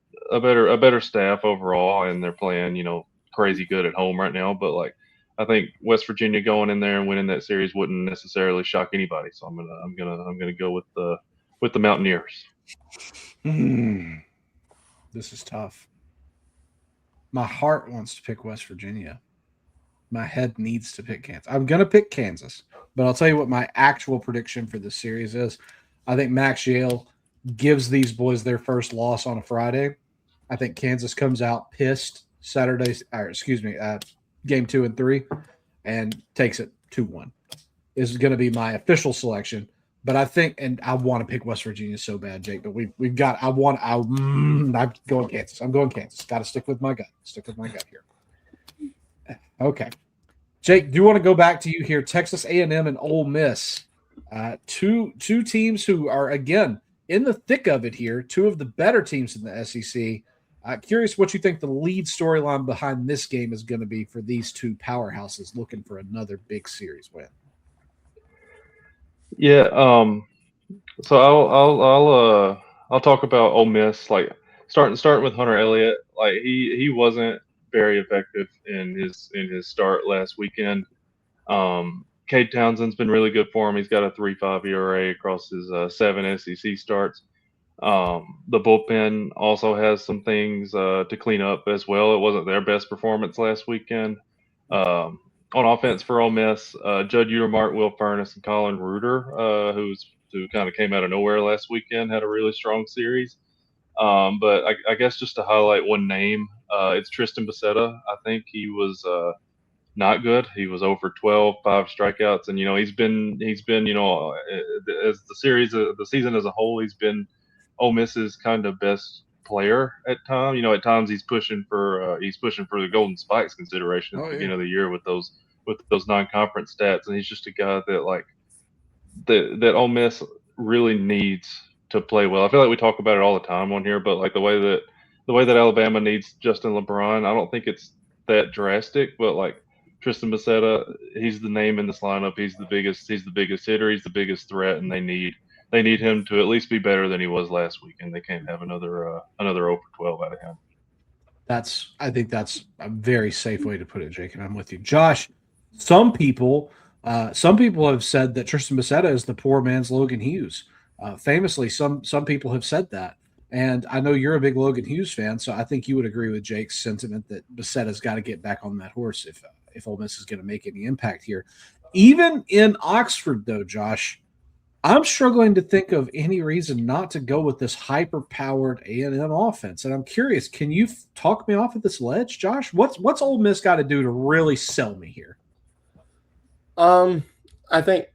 staff overall, and they're playing crazy good at home right now. But like I think West Virginia going in there and winning that series wouldn't necessarily shock anybody. So I'm gonna go with the Mountaineers. This is tough. My heart wants to pick West Virginia. My head needs to pick Kansas. I'm going to pick Kansas, but I'll tell you what my actual prediction for this series is. I think Max Yale gives these boys their first loss on a Friday. I think Kansas comes out pissed game 2 and 3, and takes it 2-1. This is going to be my official selection. But I think, and I want to pick West Virginia so bad, Jake, but we've got, I'm going Kansas. I'm going Kansas. Got to stick with my gut. Here. Okay. Jake, do you want to go back to you here? Texas A&M and Ole Miss. Two teams who are, again, in the thick of it here. 2 of the better teams in the SEC. Curious what you think the lead storyline behind this game is going to be for these 2 powerhouses looking for another big series win. Yeah, so I'll talk about Ole Miss. Like starting with Hunter Elliott. Like he wasn't very effective in his start last weekend. Cade Townsend's been really good for him. He's got a 3.5 ERA across his 7 SEC starts. The bullpen also has some things to clean up as well. It wasn't their best performance last weekend. On offense for Ole Miss, Judd Utermark, Will Furnace, and Colin Reuter, who kind of came out of nowhere last weekend, had a really strong series. But I guess just to highlight one name, it's Tristan Becerra. I think he was not good. He was 0 for 12, 5 strikeouts, and he's been as the season as a whole, he's been Ole Miss's kind of best player at times. At times he's pushing for the Golden Spikes consideration at the beginning of the year with those non-conference stats, and he's just a guy that Ole Miss really needs to play well. I feel like we talk about it all the time on here, but like the way that Alabama needs Justin LeBron, I don't think it's that drastic, but like Tristan Becerra, he's the name in this lineup. He's the biggest hitter. He's the biggest threat, and they need him to at least be better than he was last week, and they can't have another 0 for 12 out of him. I think that's a very safe way to put it, Jake, and I'm with you. Josh, some people have said that Tristan Becerra is the poor man's Logan Hughes. Famously, some people have said that. And I know you're a big Logan Hughes fan, so I think you would agree with Jake's sentiment that Becerra's got to get back on that horse if Ole Miss is going to make any impact here. Even in Oxford, though, Josh, I'm struggling to think of any reason not to go with this hyper-powered A&M offense. And I'm curious, can you talk me off of this ledge, Josh? What's Ole Miss got to do to really sell me here? I think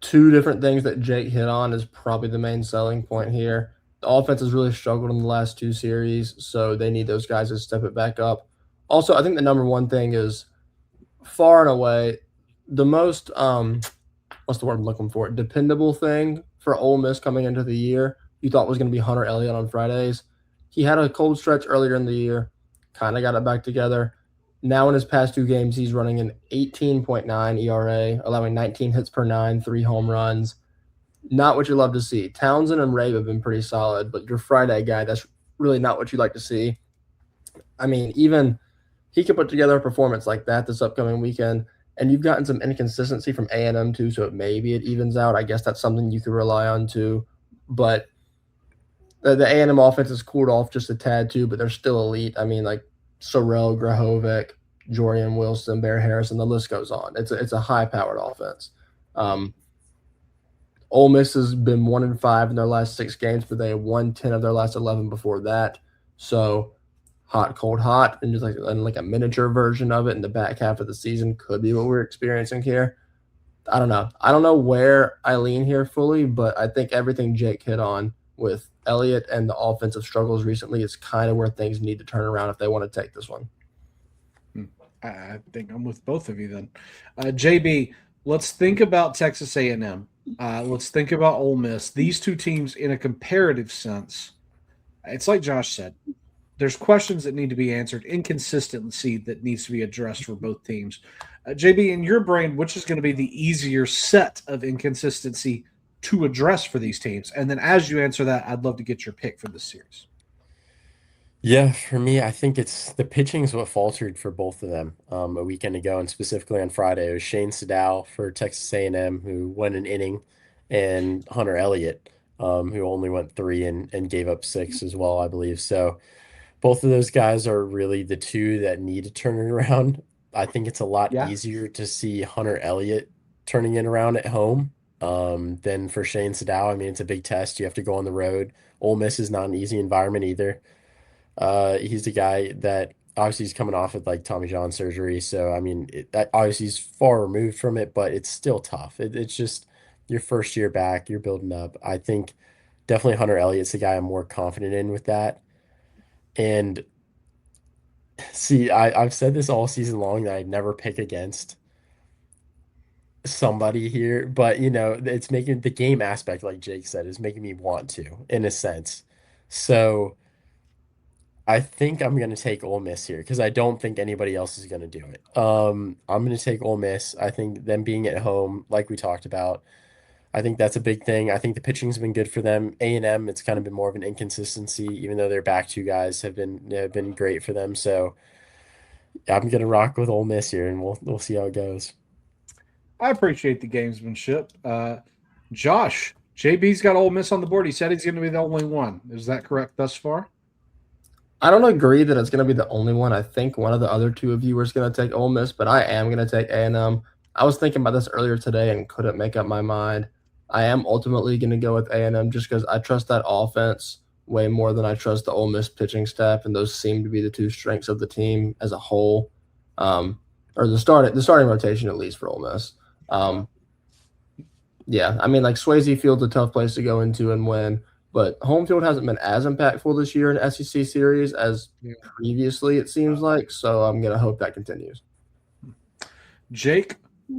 2 different things that Jake hit on is probably the main selling point here. The offense has really struggled in the last 2 series, so they need those guys to step it back up. Also, I think the number one thing is far and away the most what's the word I'm looking for? Dependable thing for Ole Miss coming into the year. You thought was going to be Hunter Elliott on Fridays. he had a cold stretch earlier in the year, kind of got it back together. Now in his past 2 games, he's running an 18.9 ERA, allowing 19 hits per 9, 3 home runs. Not what you love to see. Townsend and Ray have been pretty solid, but your Friday guy, that's really not what you like to see. I mean, even he could put together a performance like that this upcoming weekend, and you've gotten some inconsistency from A&M too, so maybe it evens out. I guess that's something you could rely on too. But the A&M offense has cooled off just a tad too, but they're still elite. I mean, like Sorrell, Grahovic, Jorian Wilson, Bear Harrison, the list goes on. It's a high-powered offense. Ole Miss has been 1-5 in their last 6 games, but they won 10 of their last 11 before that. So hot, cold, hot, and just like a miniature version of it in the back half of the season could be what we're experiencing here. I don't know. I don't know where I lean here fully, but I think everything Jake hit on with Elliott and the offensive struggles recently is kind of where things need to turn around if they want to take this one. I think I'm with both of you then. JB, let's think about Texas A&M. Let's think about Ole Miss. These two teams in a comparative sense, it's like Josh said, there's questions that need to be answered, inconsistency that needs to be addressed for both teams. JB, in your brain, which is going to be the easier set of inconsistency to address for these teams? And then as you answer that, I'd love to get your pick for this series. Yeah, for me, I think it's the pitching is what faltered for both of them a weekend ago, and specifically on Friday. It was Shane Sadow for Texas A&M, who went an inning, and Hunter Elliott, who only went 3 and gave up 6 as well, I believe. So both of those guys are really the two that need to turn it around. I think it's a lot easier to see Hunter Elliott turning it around at home than for Shane Sadow. I mean, it's a big test. You have to go on the road. Ole Miss is not an easy environment either. He's the guy that obviously he's coming off with like Tommy John surgery. So, I mean, obviously he's far removed from it, but it's still tough. It's just your first year back, you're building up. I think definitely Hunter Elliott's the guy I'm more confident in with that. And see, I've said this all season long that I'd never pick against somebody here, but it's making the game aspect, like Jake said, is making me want to, in a sense. So I think I'm going to take Ole Miss here because I don't think anybody else is going to do it. I'm going to take Ole Miss. I think them being at home, like we talked about, I think that's a big thing. I think the pitching's been good for them. A&M, it's kind of been more of an inconsistency, even though their back 2 guys have been great for them. So I'm going to rock with Ole Miss here, and we'll see how it goes. I appreciate the gamesmanship. Josh, JB's got Ole Miss on the board. He said he's going to be the only one. Is that correct thus far? I don't agree that it's going to be the only one. I think one of the other 2 of you is going to take Ole Miss, but I am going to take A&M. I was thinking about this earlier today and couldn't make up my mind. I am ultimately going to go with A&M just because I trust that offense way more than I trust the Ole Miss pitching staff, and those seem to be the 2 strengths of the team as a whole, or the starting rotation at least for Ole Miss. Yeah, I mean, like Swayze Field's a tough place to go into and win, but home field hasn't been as impactful this year in SEC series as previously, it seems like. So I'm going to hope that continues. Jake,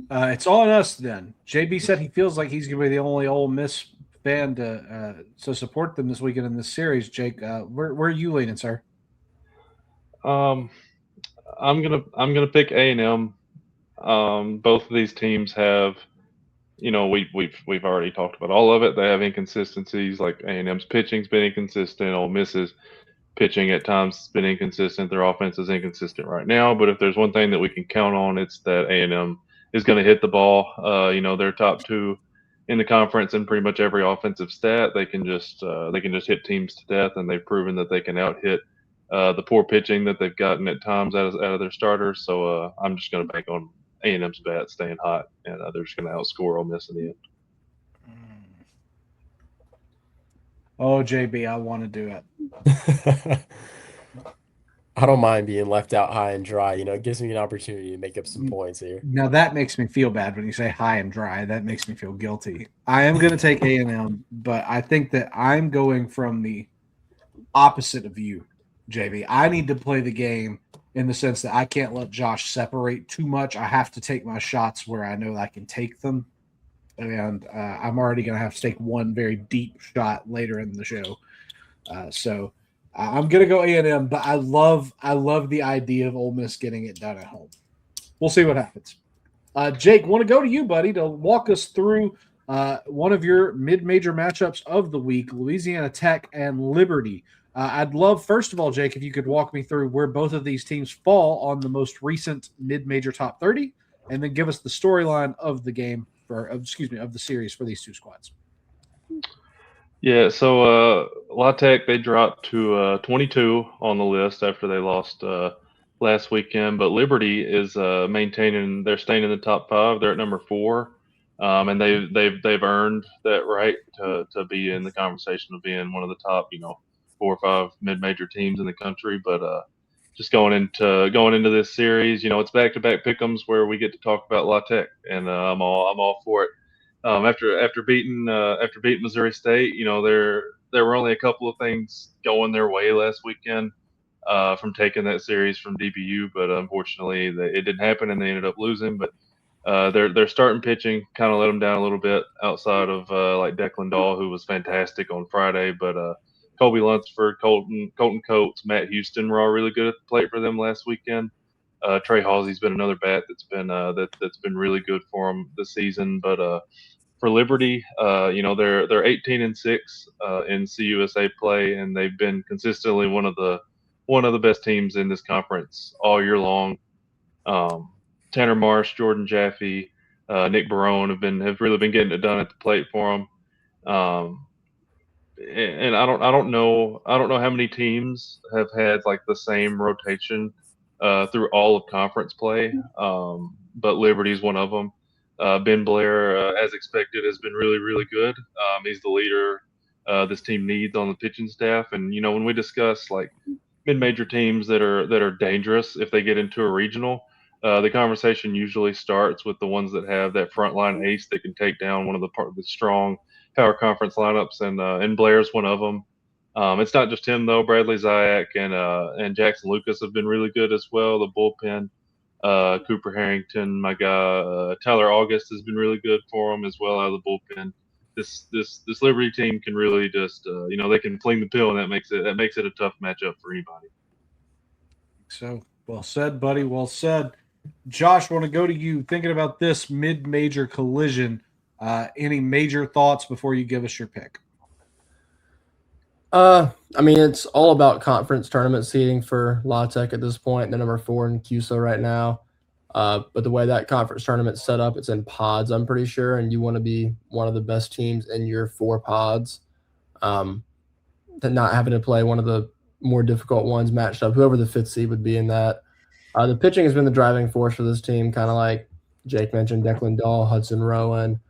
it's on us then. JB said he feels like he's going to be the only Ole Miss fan to support them this weekend in this series. Jake, where are you leaning, sir? I'm gonna pick A&M. Both of these teams have, we've already talked about all of it. They have inconsistencies. Like A&M's pitching's been inconsistent. Ole Miss's pitching at times has been inconsistent. Their offense is inconsistent right now. But if there's one thing that we can count on, it's that A&M is going to hit the ball. They're top 2 in the conference in pretty much every offensive stat. They can just hit teams to death, and they've proven that they can out-hit the poor pitching that they've gotten at times out of their starters. So I'm just going to bank on A&M's bat staying hot, and they're just going to outscore Ole Miss in the end. Oh, JB, I want to do it. I don't mind being left out high and dry. It gives me an opportunity to make up some points here. Now that makes me feel bad when you say high and dry. That makes me feel guilty. I am going to take A&M, but I think that I'm going from the opposite of you, JB. I need to play the game in the sense that I can't let Josh separate too much. I have to take my shots where I know I can take them. And I'm already going to have to take one very deep shot later in the show. So I'm gonna go A&M, but I love the idea of Ole Miss getting it done at home. We'll see what happens. Jake, want to go to you, buddy, to walk us through one of your mid-major matchups of the week, Louisiana Tech and Liberty. I'd love, first of all, Jake, if you could walk me through where both of these teams fall on the most recent mid-major top 30, and then give us the storyline of the game of the series for these two squads. Yeah, so La Tech, they dropped to 22 on the list after they lost last weekend, but Liberty is maintaining. They're staying in the top 5. They're at number 4, and they've earned that right to be in the conversation of being one of the top 4 or 5 mid-major teams in the country. But just going into this series, it's back-to-back pick'ems where we get to talk about La Tech, and I'm all for it. After beating Missouri State, there were only a couple of things going their way last weekend from taking that series from DBU, but unfortunately it didn't happen and they ended up losing. But their starting pitching kind of let them down a little bit outside of like Declan Dahl, who was fantastic on Friday, but Colby Lunsford, Colton Coates, Matt Houston were all really good at the plate for them last weekend. Trey Halsey's been another bat that's been really good for them this season, but for Liberty, they're 18-6 in CUSA play, and they've been consistently one of the best teams in this conference all year long. Tanner Marsh, Jordan Jaffe, Nick Barone have really been getting it done at the plate for them. And I don't know how many teams have had like the same rotation through all of conference play, but Liberty's one of them. Ben Blair, as expected, has been really, really good. He's the leader this team needs on the pitching staff. And when we discuss like mid-major teams that are dangerous if they get into a regional, the conversation usually starts with the ones that have that frontline ace that can take down one of the strong power conference lineups, and Blair's one of them. It's not just him though. Bradley Zayak and Jackson Lucas have been really good as well. The bullpen. Cooper Harrington, my guy, Tyler August has been really good for him as well out of the bullpen. This Liberty team can really just they can fling the pill, and that makes it a tough matchup for anybody. So well said, buddy. Well said. Josh, want to go to you thinking about this mid-major collision. Any major thoughts before you give us your pick? It's all about conference tournament seeding for La Tech at this point. They're number 4 in CUSA right now. But the way that conference tournament's set up, it's in pods, I'm pretty sure, and you want to be one of the best teams in your 4 pods. Not having to play one of the more difficult ones matched up, whoever the 5th seed would be in that. The pitching has been the driving force for this team, kind of like Jake mentioned, Declan Dahl, Hudson Rowan.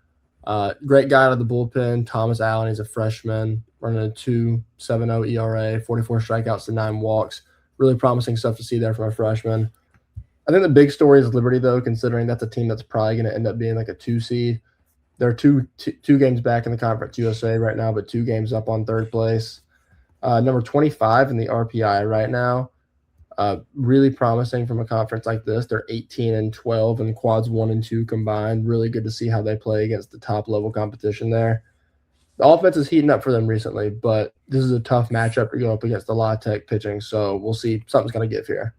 Great guy out of the bullpen, Thomas Allen. He's a freshman, running a 2.70 ERA, 44 strikeouts to 9 walks. Really promising stuff to see there from a freshman. I think the big story is Liberty, though, considering that's a team that's probably going to end up being like a 2 seed. They're two games back in the Conference USA right now, but 2 games up on 3rd place. Number 25 in the RPI right now. Really promising from a conference like this. They're 18-12 in quads 1 and 2 combined. Really good to see how they play against the top level competition there. The offense is heating up for them recently, but this is a tough matchup to go up against the La Tech pitching. So we'll see. Something's going to give here.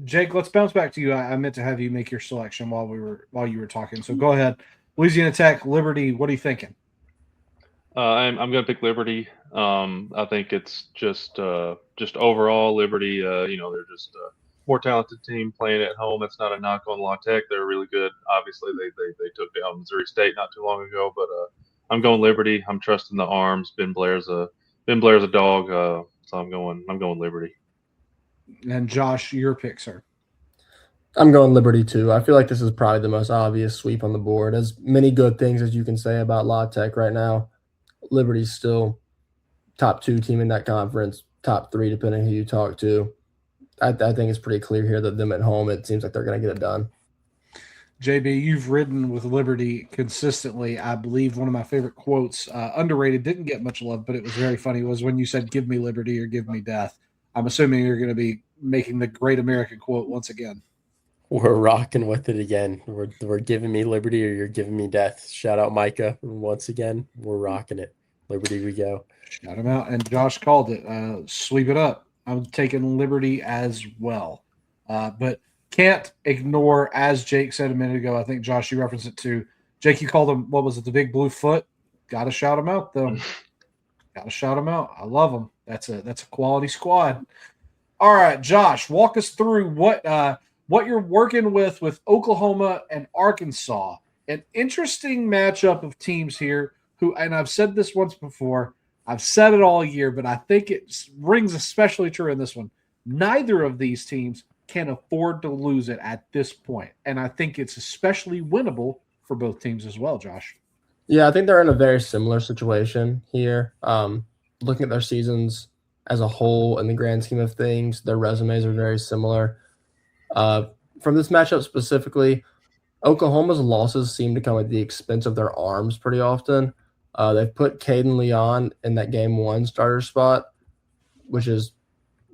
Jake, let's bounce back to you. I meant to have you make your selection while you were talking. So go ahead. Louisiana Tech, Liberty. What are you thinking? I'm going to pick Liberty. I think it's just overall Liberty. They're just a more talented team playing at home. That's not a knock on La Tech. They're really good. Obviously, they took down Missouri State not too long ago. But I'm going Liberty. I'm trusting the arms. Ben Blair's a dog. So I'm going Liberty. And Josh, your pick, sir. I'm going Liberty too. I feel like this is probably the most obvious sweep on the board. As many good things as you can say about La Tech right now, Liberty's still top 2 team in that conference, top 3 depending who you talk to. I think it's pretty clear here that them at home, it seems like they're going to get it done. JB, you've ridden with Liberty consistently. I believe one of my favorite quotes, underrated, didn't get much love, but it was very funny, was when you said, "Give me liberty or give me death." I'm assuming you're going to be making the great American quote once again. We're rocking with it again. We're giving me liberty or you're giving me death. Shout out Micah once again. We're rocking it. Liberty we go. Shout him out. And Josh called it. Sweep it up. I'm taking Liberty as well. But can't ignore, as Jake said a minute ago, I think, Josh, you referenced it too. Jake, you called him, what was it, the Big Blue Foot? Got to shout him out, though. Got to shout him out. I love him. That's a quality squad. All right, Josh, walk us through what you're working with Oklahoma and Arkansas. An interesting matchup of teams here who, and I've said this once before, I've said it all year, but I think it rings especially true in this one. Neither of these teams can afford to lose it at this point, and I think it's especially winnable for both teams as well, Josh. Yeah, I think they're in a very similar situation here. Looking at their seasons as a whole in the grand scheme of things, their resumes are very similar. From this matchup specifically, Oklahoma's losses seem to come at the expense of their arms pretty often. They've put Caden Leon in that game 1 starter spot, which has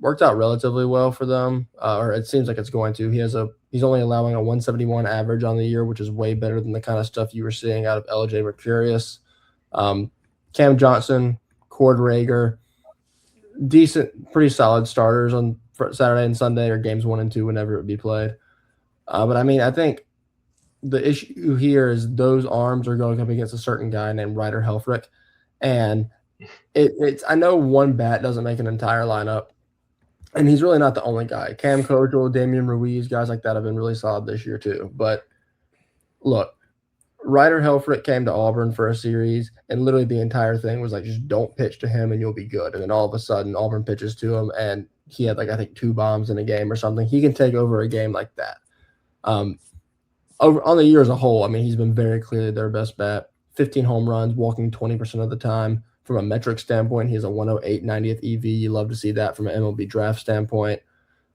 worked out relatively well for them, or it seems like it's going to. He's only allowing a 171 average on the year, which is way better than the kind of stuff you were seeing out of LJ Mercurius. Cam Johnson, Cord Rager, decent, pretty solid starters on Saturday and Sunday, or games 1 and 2 whenever it would be played. But I mean, I think the issue here is those arms are going up against a certain guy named Ryder Helfrich, and it's I know one bat doesn't make an entire lineup, and he's really not the only guy. Cam Kojal, Damian Ruiz, guys like that have been really solid this year too. But look, Ryder Helfrich came to Auburn for a series, and literally the entire thing was like, just don't pitch to him and you'll be good. And then all of a sudden, Auburn pitches to him, and he had I think 2 bombs in a game or something. He can take over a game like that. Over on the year as a whole, I mean, he's been very clearly their best bat. 15 home runs, walking 20% of the time. From a metric standpoint, he has a 108 90th EV. You love to see that from an MLB draft standpoint.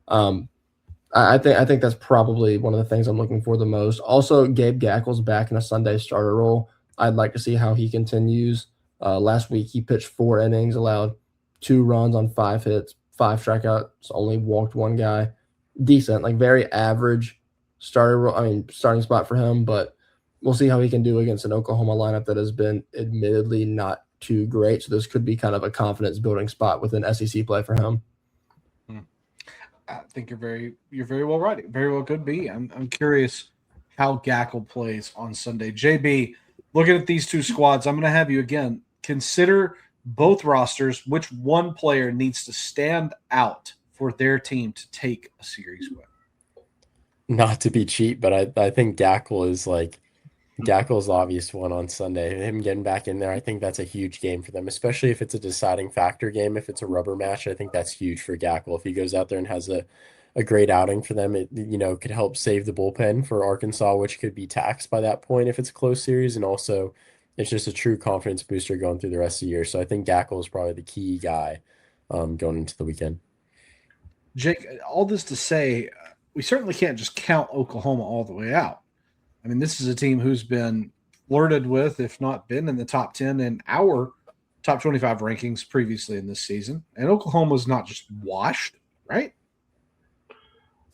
I think that's probably one of the things I'm looking for the most. Also, Gabe Gackel's back in a Sunday starter role. I'd like to see how he continues. Last week, he pitched 4 innings, allowed 2 runs on 5 hits, 5 strikeouts, only walked 1 guy. Decent, very average starting spot for him, but we'll see how he can do against an Oklahoma lineup that has been admittedly not too great. So this could be kind of a confidence building spot within SEC play for him. I think you're very well right. It very well could be. I'm curious how Gackel plays on Sunday. JB, looking at these 2 squads, I'm going to have you again consider both rosters. Which one player needs to stand out for their team to take a series win? Not to be cheap, but I think Gackel is Gackel's the obvious one on Sunday. Him getting back in there, I think that's a huge game for them, especially if it's a deciding factor game. If it's a rubber match, I think that's huge for Gackel. If he goes out there and has a great outing for them, it could help save the bullpen for Arkansas, which could be taxed by that point if it's a close series. And also, it's just a true confidence booster going through the rest of the year. So I think Gackel is probably the key guy going into the weekend. Jake, all this to say, we certainly can't just count Oklahoma all the way out. I mean, this is a team who's been flirted with, if not been in the top 10 in our top 25 rankings previously in this season. And Oklahoma's not just washed, right?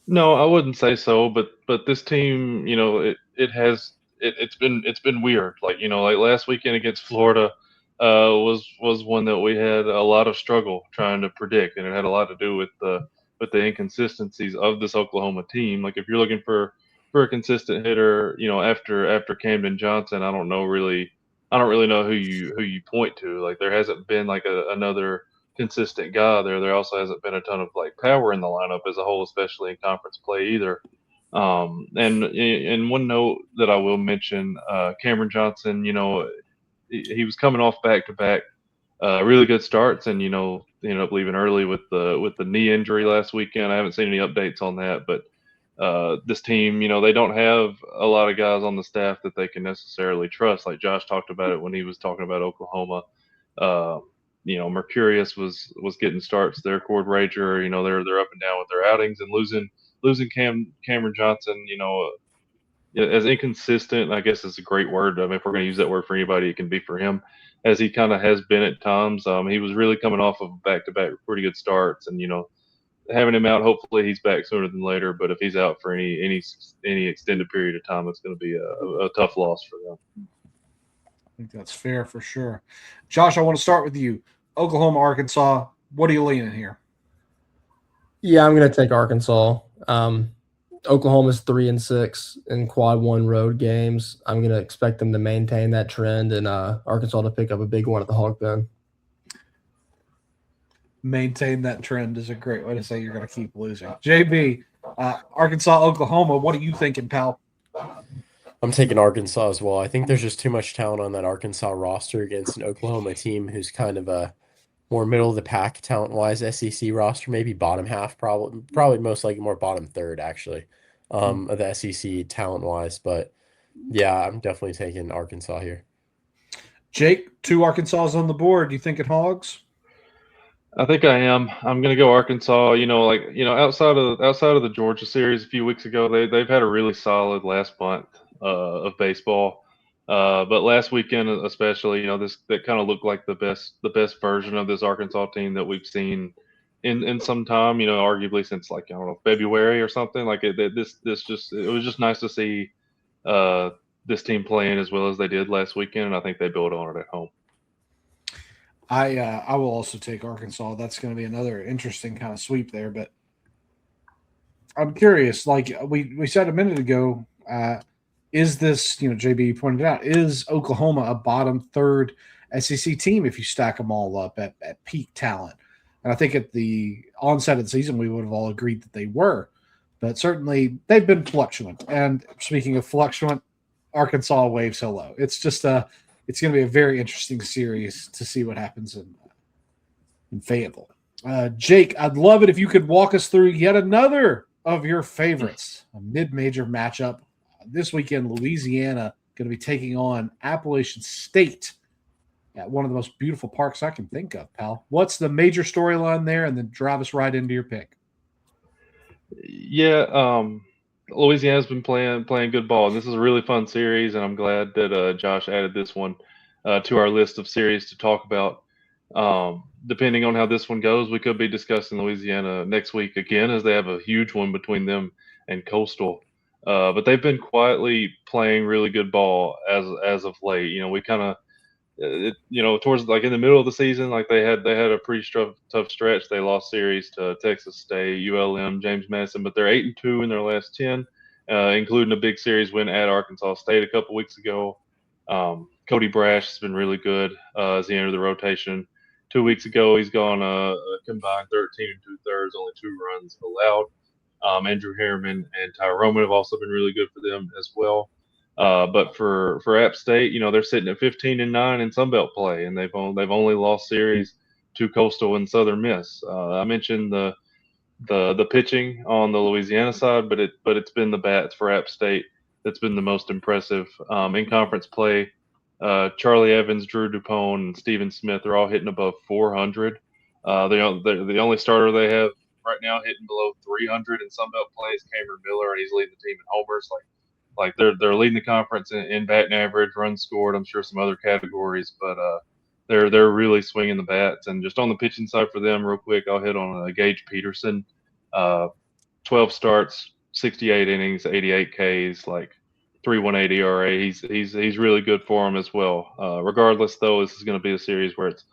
No, I wouldn't say so, but this team, it's been weird. Like last weekend against Florida was one that we had a lot of struggle trying to predict, and it had a lot to do with the inconsistencies of this Oklahoma team. Like if you're looking for a consistent hitter, after Camden Johnson, I don't really know who you point to. Like there hasn't been another consistent guy there. There also hasn't been a ton of power in the lineup as a whole, especially in conference play either. And one note that I will mention, Cameron Johnson, he was coming off back-to-back really good starts, and ended up leaving early with the knee injury last weekend. I haven't seen any updates on that, but this team, they don't have a lot of guys on the staff that they can necessarily trust. Like Josh talked about it when he was talking about Oklahoma. Mercurius was getting starts there. Cord Rager, they're up and down with their outings, and losing Cameron Johnson, as inconsistent, I guess is a great word. I mean, if we're going to use that word for anybody, it can be for him, as he kind of has been at times. He was really coming off of back-to-back pretty good starts, and having him out, hopefully he's back sooner than later. But if he's out for any extended period of time, it's going to be a tough loss for them. think that's fair for sure. Josh, I want to start with you. Oklahoma, Arkansas. What are you leaning here? Yeah, I'm going to take Arkansas. Oklahoma's 3-6 in quad one road games. I'm going to expect them to maintain that trend and Arkansas to pick up a big one at the Hog Pen. Maintain that trend is a great way to say you're going to keep losing. JB, Arkansas, Oklahoma. What are you thinking, pal? I'm taking Arkansas as well. I think there's just too much talent on that Arkansas roster against an Oklahoma team who's kind of a more middle of the pack talent-wise SEC roster, maybe bottom half, probably most likely more bottom third actually of the SEC talent-wise. But yeah, I'm definitely taking Arkansas here. Jake, 2 Arkansas on the board. Do you think it Hogs? I think I am. I'm going to go Arkansas. Outside of the Georgia series a few weeks ago, they've had a really solid last month of baseball. But last weekend, especially, that kind of looked like the best version of this Arkansas team that we've seen in some time. Arguably since like I don't know February or something. Like it was just nice to see this team playing as well as they did last weekend, and I think they built on it at home. I will also take Arkansas. That's going to be another interesting kind of sweep there. But I'm curious, like we said a minute ago, is this, JB pointed out, is Oklahoma a bottom third SEC team if you stack them all up at peak talent? And I think at the onset of the season, we would have all agreed that they were. But certainly they've been fluctuant. And speaking of fluctuant, Arkansas waves hello. It's just it's going to be a very interesting series to see what happens in Fayetteville. Jake, I'd love it if you could walk us through yet another of your favorites, a mid-major matchup. This weekend, Louisiana going to be taking on Appalachian State at one of the most beautiful parks I can think of, pal. What's the major storyline there? And then drive us right into your pick. Yeah, Louisiana's been playing good ball. This is a really fun series, and I'm glad that Josh added this one to our list of series to talk about. Depending on how this one goes, we could be discussing Louisiana next week again, as they have a huge one between them and Coastal. But they've been quietly playing really good ball as of late. We kind of, towards like in the middle of the season, like they had a pretty tough stretch. They lost series to Texas State, ULM, James Madison, but they're 8-2 in their last 10, including a big series win at Arkansas State a couple weeks ago. Cody Brash has been really good as he entered the rotation. 2 weeks ago, he's gone a combined 13 2/3, only 2 runs allowed. Andrew Harriman and Ty Roman have also been really good for them as well. But for App State, they're sitting at 15-9 in Sunbelt play, and they've only lost series to Coastal and Southern Miss. I mentioned the pitching on the Louisiana side, but it's been the bats for App State that's been the most impressive in conference play. Charlie Evans, Drew Dupont, and Steven Smith are all hitting above 400. The only starter they have right now hitting below 300 in Sunbelt play is Cameron Miller, and he's leading the team in homers. Like they're leading the conference in batting average, runs scored. I'm sure some other categories, but they're really swinging the bats. And just on the pitching side for them, real quick, I'll hit on Gage Peterson. 12 starts, 68 innings, 88 Ks, like 3.18 ERA. He's really good for him as well. Regardless, though, this is going to be a series where it's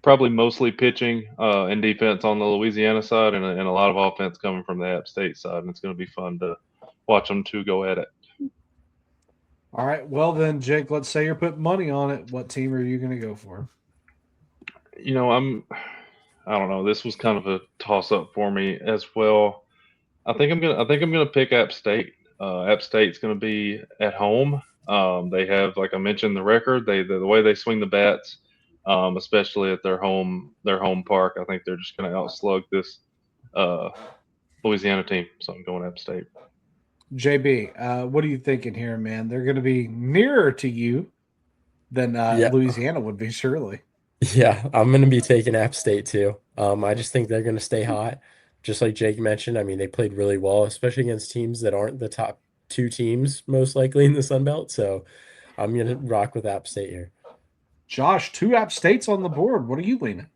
probably mostly pitching and defense on the Louisiana side, and a lot of offense coming from the App State side, and it's going to be fun to watch them two go at it. All right. Well, then, Jake, let's say you're putting money on it. What team are you going to go for? I don't know. This was kind of a toss-up for me as well. I think I'm gonna pick App State. App State's going to be at home. They have, like I mentioned, the record. The way they swing the bats, especially at their home park. I think they're just going to outslug this Louisiana team. So I'm going App State. JB, what are you thinking here, man? They're going to be nearer to you than Louisiana would be, surely. Yeah, I'm going to be taking App State too. I just think they're going to stay hot. Just like Jake mentioned, I mean, they played really well, especially against teams that aren't the top 2 teams most likely in the Sun Belt. So I'm going to rock with App State here. Josh, 2 App States on the board. What are you leaning?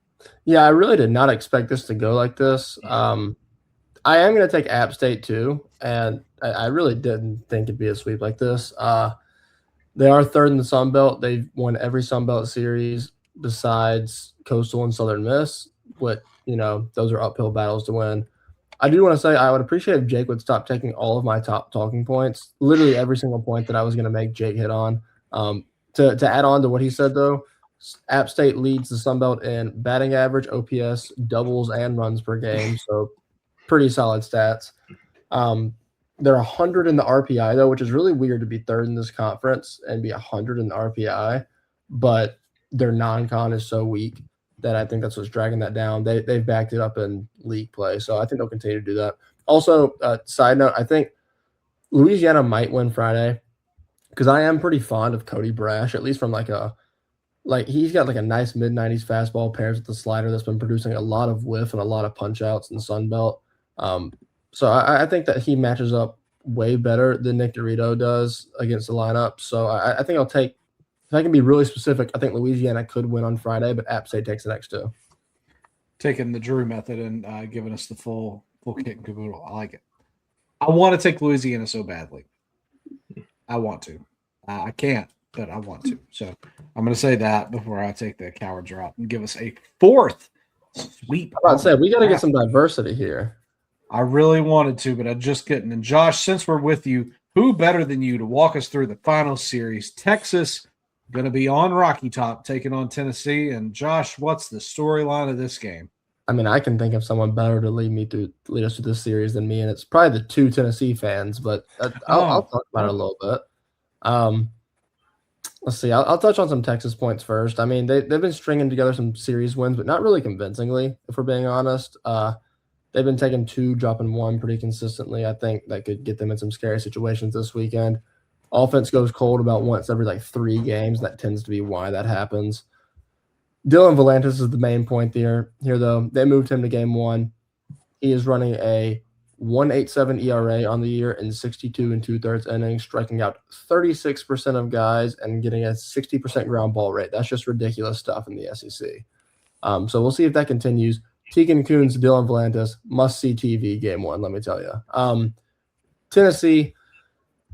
Yeah, I really did not expect this to go like this. I am going to take App State too, and I really didn't think it'd be a sweep like this. They are third in the Sun Belt. They've won every Sun Belt series besides Coastal and Southern Miss. But, those are uphill battles to win. I do want to say I would appreciate if Jake would stop taking all of my top talking points. Literally every single point that I was going to make Jake hit on. To add on to what he said, though, App State leads the Sun Belt in batting average, OPS, doubles, and runs per game. So pretty solid stats. They're 100 in the RPI, though, which is really weird to be third in this conference and be 100 in the RPI. But their non-con is so weak that I think that's what's dragging that down. They've backed it up in league play, so I think they'll continue to do that. Also, side note, I think Louisiana might win Friday because I am pretty fond of Cody Brash, at least from he's got a nice mid-90s fastball pairs with the slider that's been producing a lot of whiff and a lot of punch-outs in the Sun Belt. So I think that he matches up way better than Nick Dorito does against the lineup. So I think I'll take – if I can be really specific, I think Louisiana could win on Friday, but App State takes the next two. Taking the Drew method and giving us the full kit and caboodle. I like it. I want to take Louisiana so badly. I want to. I can't, but I want to. So I'm going to say that before I take the coward drop and give us a fourth sweep. I was about to say, we got to get some diversity here. I really wanted to, but I just couldn't. And Josh, since we're with you, who better than you to walk us through the final series? Texas going to be on Rocky Top taking on Tennessee. And Josh, what's the storyline of this game? I mean, I can think of someone better to lead us through this series than me, and it's probably the two Tennessee fans. But I'll talk about it a little bit. Let's see. I'll touch on some Texas points first. I mean, they've been stringing together some series wins, but not really convincingly, if we're being honest. They've been taking two, dropping one pretty consistently. I think that could get them in some scary situations this weekend. Offense goes cold about once every 3 games. That tends to be why that happens. Dylan Volantis is the main point here, though. They moved him to game 1. He is running a 1.87 ERA on the year in 62 2/3 innings, striking out 36% of guys and getting a 60% ground ball rate. That's just ridiculous stuff in the SEC. So we'll see if that continues. Tegan Kuhn's, Dylan Volantis, must-see TV game 1, let me tell you. Tennessee,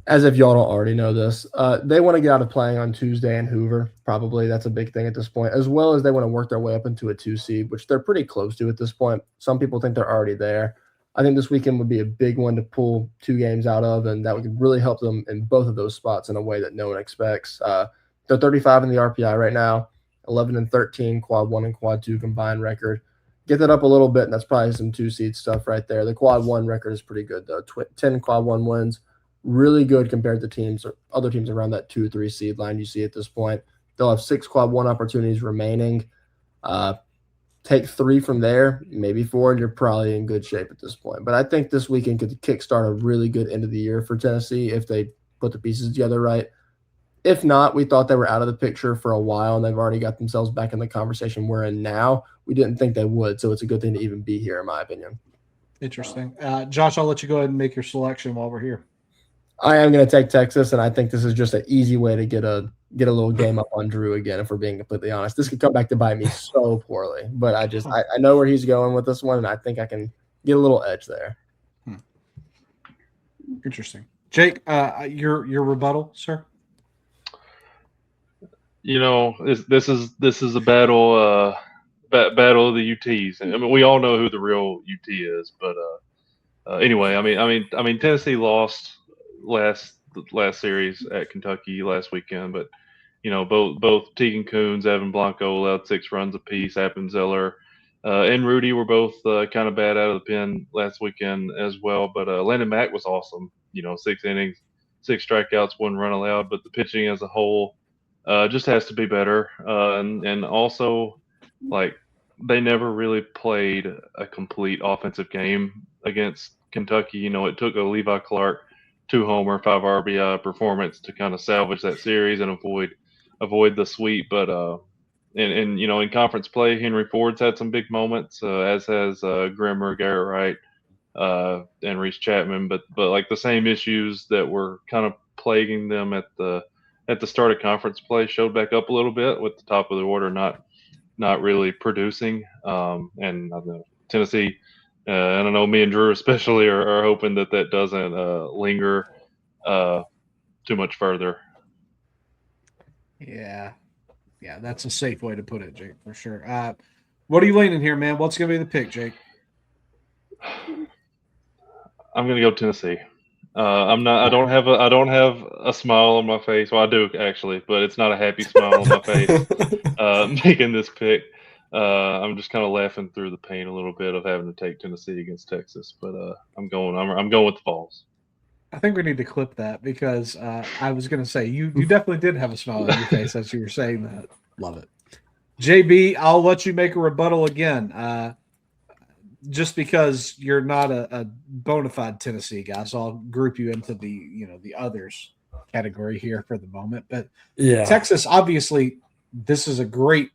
as if y'all don't already know this, they want to get out of playing on Tuesday in Hoover. Probably that's a big thing at this point, as well as they want to work their way up into a 2 seed, which they're pretty close to at this point. Some people think they're already there. I think this weekend would be a big one to pull 2 games out of, and that would really help them in both of those spots in a way that no one expects. They're 35 in the RPI right now, 11-13 quad 1 and quad 2 combined record. Get that up a little bit, and that's probably some 2-seed stuff right there. The quad 1 record is pretty good, though. 10 quad 1 wins. Really good compared to teams or other teams around that 2-3 seed line you see at this point. They'll have 6 quad 1 opportunities remaining. Take 3 from there, maybe 4, and you're probably in good shape at this point. But I think this weekend could kickstart a really good end of the year for Tennessee if they put the pieces together right. If not, we thought they were out of the picture for a while, and they've already got themselves back in the conversation we're in now. We didn't think they would, so it's a good thing to even be here, in my opinion. Interesting. Josh, I'll let you go ahead and make your selection while we're here. I am going to take Texas, and I think this is just an easy way to get a little game up on Drew again, if we're being completely honest. This could come back to bite me so poorly, but I know where he's going with this one, and I think I can get a little edge there. Interesting. Jake, your rebuttal, sir? This is a battle battle of the UTs. I mean, we all know who the real UT is, but anyway, I mean Tennessee lost last series at Kentucky last weekend, but both Tegan Kuhn's, Evan Blanco allowed 6 runs apiece. Appenzeller and Rudy were both kind of bad out of the pen last weekend as well. But Landon Mack was awesome. 6 innings, 6 strikeouts, 1 run allowed. But the pitching as a whole just has to be better. And also, they never really played a complete offensive game against Kentucky. It took a Levi Clark 2-homer, 5 RBI performance to kind of salvage that series and avoid the sweep. But in conference play, Henry Ford's had some big moments, as has Grimmer, Garrett Wright, and Reese Chapman. But the same issues that were kind of plaguing them at the start of conference play showed back up a little bit, with the top of the order not really producing. And Tennessee, I don't know, me and Drew especially are hoping that doesn't linger too much further. Yeah. Yeah, that's a safe way to put it, Jake, for sure. What are you leaning here, man? What's going to be the pick, Jake? I'm gonna go Tennessee. I'm not. I don't have a smile on my face. Well, I do actually, but it's not a happy smile on my face. Making this pick, I'm just kind of laughing through the pain a little bit of having to take Tennessee against Texas. But I'm going. I'm going with the Vols. I think we need to clip that because I was going to say you definitely did have a smile on your face as you were saying that. Love it. JB, I'll let you make a rebuttal again. Just because you're not a bona fide Tennessee guy, so I'll group you into the others category here for the moment. But Yeah. Texas, obviously, this is a great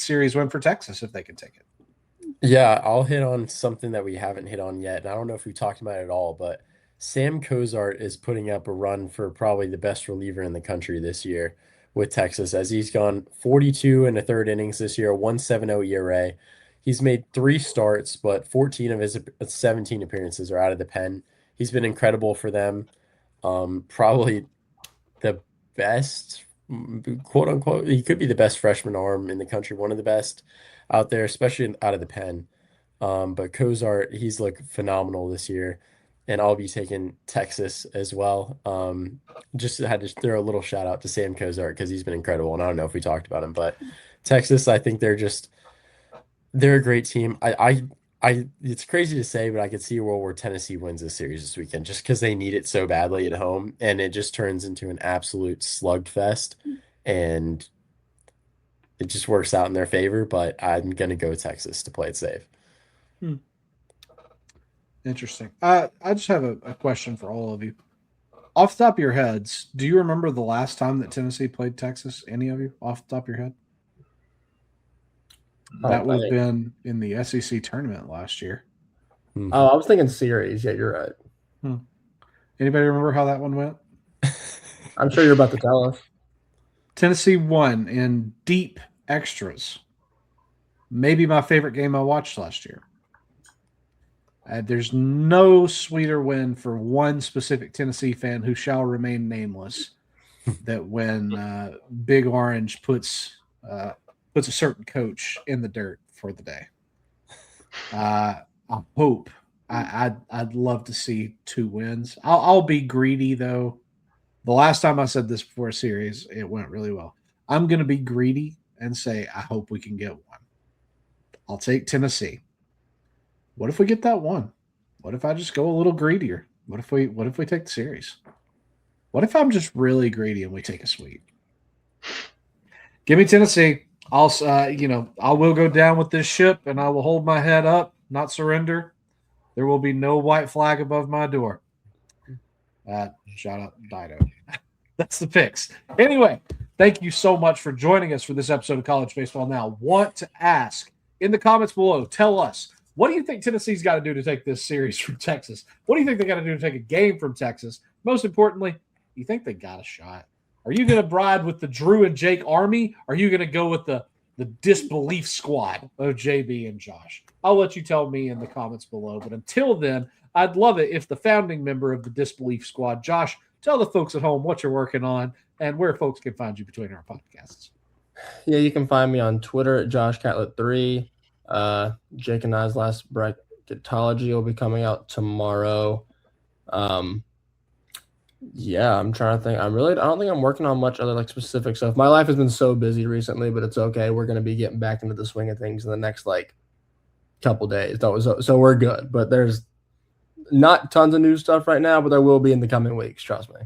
series win for Texas if they can take it. Yeah, I'll hit on something that we haven't hit on yet, and I don't know if we talked about it at all, but Sam Cozart is putting up a run for probably the best reliever in the country this year with Texas, as he's gone 42 and a third innings this year, 1.70 ERA. He's made 3 starts, but 14 of his 17 appearances are out of the pen. He's been incredible for them. Probably the best, quote unquote, he could be the best freshman arm in the country, one of the best out there, especially out of the pen. But Cozart, he's looked phenomenal this year, and I'll be taking Texas as well. Just had to throw a little shout out to Sam Cozart because he's been incredible, and I don't know if we talked about him, but Texas, I think they're a great team. It's crazy to say, but I could see a world where Tennessee wins this series this weekend just because they need it so badly at home, and it just turns into an absolute slugfest, and it just works out in their favor. But I'm gonna go Texas to play it safe. Interesting. I just have a question for all of you. Off the top of your heads, do you remember the last time that Tennessee played Texas? Any of you off the top of your head? That would have been in the SEC tournament last year. Oh, I was thinking series. Yeah, you're right. Anybody remember how that one went? I'm sure you're about to tell us. Tennessee won in deep extras. Maybe my favorite game I watched last year. There's no sweeter win for one specific Tennessee fan who shall remain nameless that when Big Orange puts a certain coach in the dirt for the day. I hope I'd love to see 2 wins. I'll be greedy though. The last time I said this before a series, it went really well. I'm going to be greedy and say I hope we can get 1. I'll take Tennessee. What if we get that 1? What if I just go a little greedier? What if we take the series? What if I'm just really greedy and we take a sweep? Give me Tennessee. I will go down with this ship and I will hold my head up, not surrender. There will be no white flag above my door. Shout out Dido. That's the picks. Anyway, thank you so much for joining us for this episode of College Baseball Now. Want to ask in the comments below, tell us, what do you think Tennessee's got to do to take this series from Texas? What do you think they got to do to take a game from Texas? Most importantly, you think they got a shot? Are you going to ride with the Drew and Jake army? Or are you going to go with the disbelief squad of JB and Josh? I'll let you tell me in the comments below. But until then, I'd love it if the founding member of the disbelief squad, Josh, tell the folks at home what you're working on and where folks can find you between our podcasts. Yeah, you can find me on Twitter at JoshCatlett3. Jake and I's last bracketology will be coming out tomorrow. Yeah, I'm trying to think. I don't think I'm working on much other specific stuff. My life has been so busy recently, but it's okay. We're going to be getting back into the swing of things in the next couple days. So we're good. But there's not tons of new stuff right now, but there will be in the coming weeks. Trust me.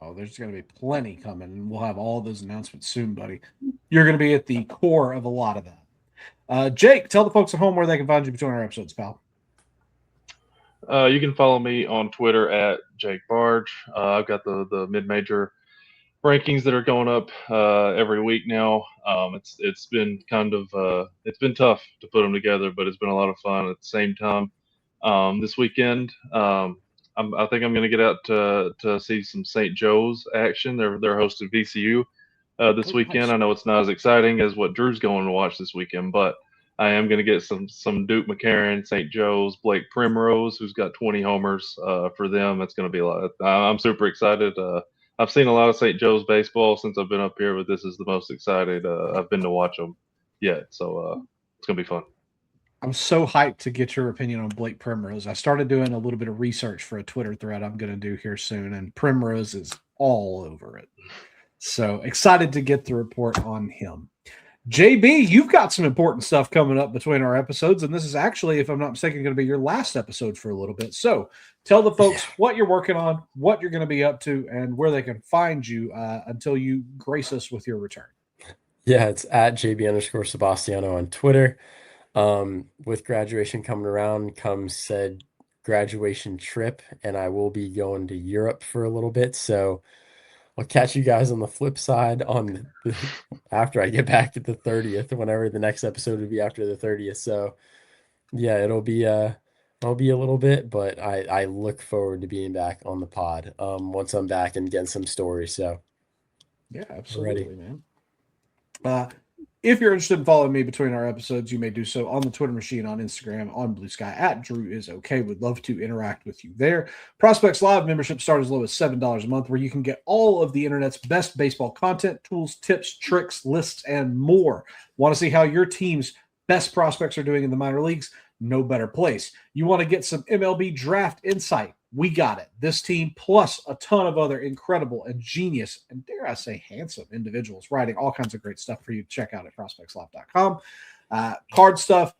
Oh, there's going to be plenty coming, and we'll have all those announcements soon, buddy. You're going to be at the core of a lot of that. Jake, tell the folks at home where they can find you between our episodes, pal. You can follow me on Twitter at Jake Barge. I've got the mid-major rankings that are going up every week now. It's been it's been tough to put them together, but it's been a lot of fun at the same time. This weekend, I think I'm going to get out to see some St. Joe's action. They're hosting VCU this weekend. Nice. I know it's not as exciting as what Drew's going to watch this weekend, but I am going to get some Duke McCarran, St. Joe's, Blake Primrose, who's got 20 homers for them. It's going to be a lot. I'm super excited. I've seen a lot of St. Joe's baseball since I've been up here, but this is the most excited I've been to watch them yet. So it's gonna be fun. I'm so hyped to get your opinion on Blake Primrose. I started doing a little bit of research for a Twitter thread I'm going to do here soon, and Primrose is all over it. So excited to get the report on him. JB, you've got some important stuff coming up between our episodes, and this is actually, if I'm not mistaken, going to be your last episode for a little bit. So tell the folks what you're working on, what you're going to be up to, and where they can find you until you grace us with your return. Yeah, it's at JB_Sebastiano on Twitter. With graduation coming around comes said graduation trip, and I will be going to Europe for a little bit. So I'll catch you guys on the flip side after I get back at the 30th, whenever the next episode would be after the 30th. So yeah, it'll be a little bit, but I look forward to being back on the pod once I'm back and getting some stories. So yeah, absolutely, man. If you're interested in following me between our episodes, you may do so on the Twitter machine, on Instagram, on Blue Sky, at Drew is okay. Would love to interact with you there. Prospects Live membership start as low as $7 a month, where you can get all of the internet's best baseball content, tools, tips, tricks, lists, and more. Want to see how your team's best prospects are doing in the minor leagues? No better place. You want to get some MLB draft insight? We got it. This team, plus a ton of other incredible and genius, and dare I say handsome individuals writing all kinds of great stuff for you to check out at prospectslive.com. Card stuff.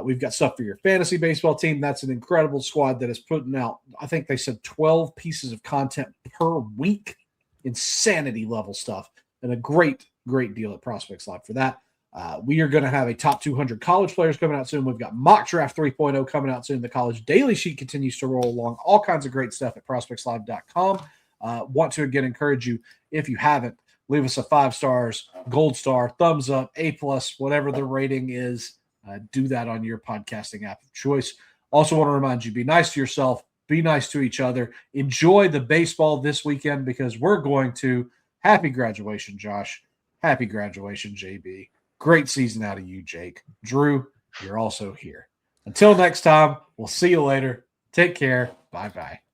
We've got stuff for your fantasy baseball team. That's an incredible squad that is putting out, I think they said 12 pieces of content per week. Insanity level stuff. And a great, great deal at Prospects Live for that. We are going to have a top 200 college players coming out soon. We've got Mock Draft 3.0 coming out soon. The college daily sheet continues to roll along. All kinds of great stuff at prospectslive.com. Want to again encourage you, if you haven't, leave us a 5 stars, gold star, thumbs up, A+, whatever the rating is. Do that on your podcasting app of choice. Also want to remind you, be nice to yourself, be nice to each other. Enjoy the baseball this weekend, because we're going to. Happy graduation, Josh. Happy graduation, JB. Great season out of you, Jake. Drew, you're also here. Until next time, we'll see you later. Take care. Bye-bye.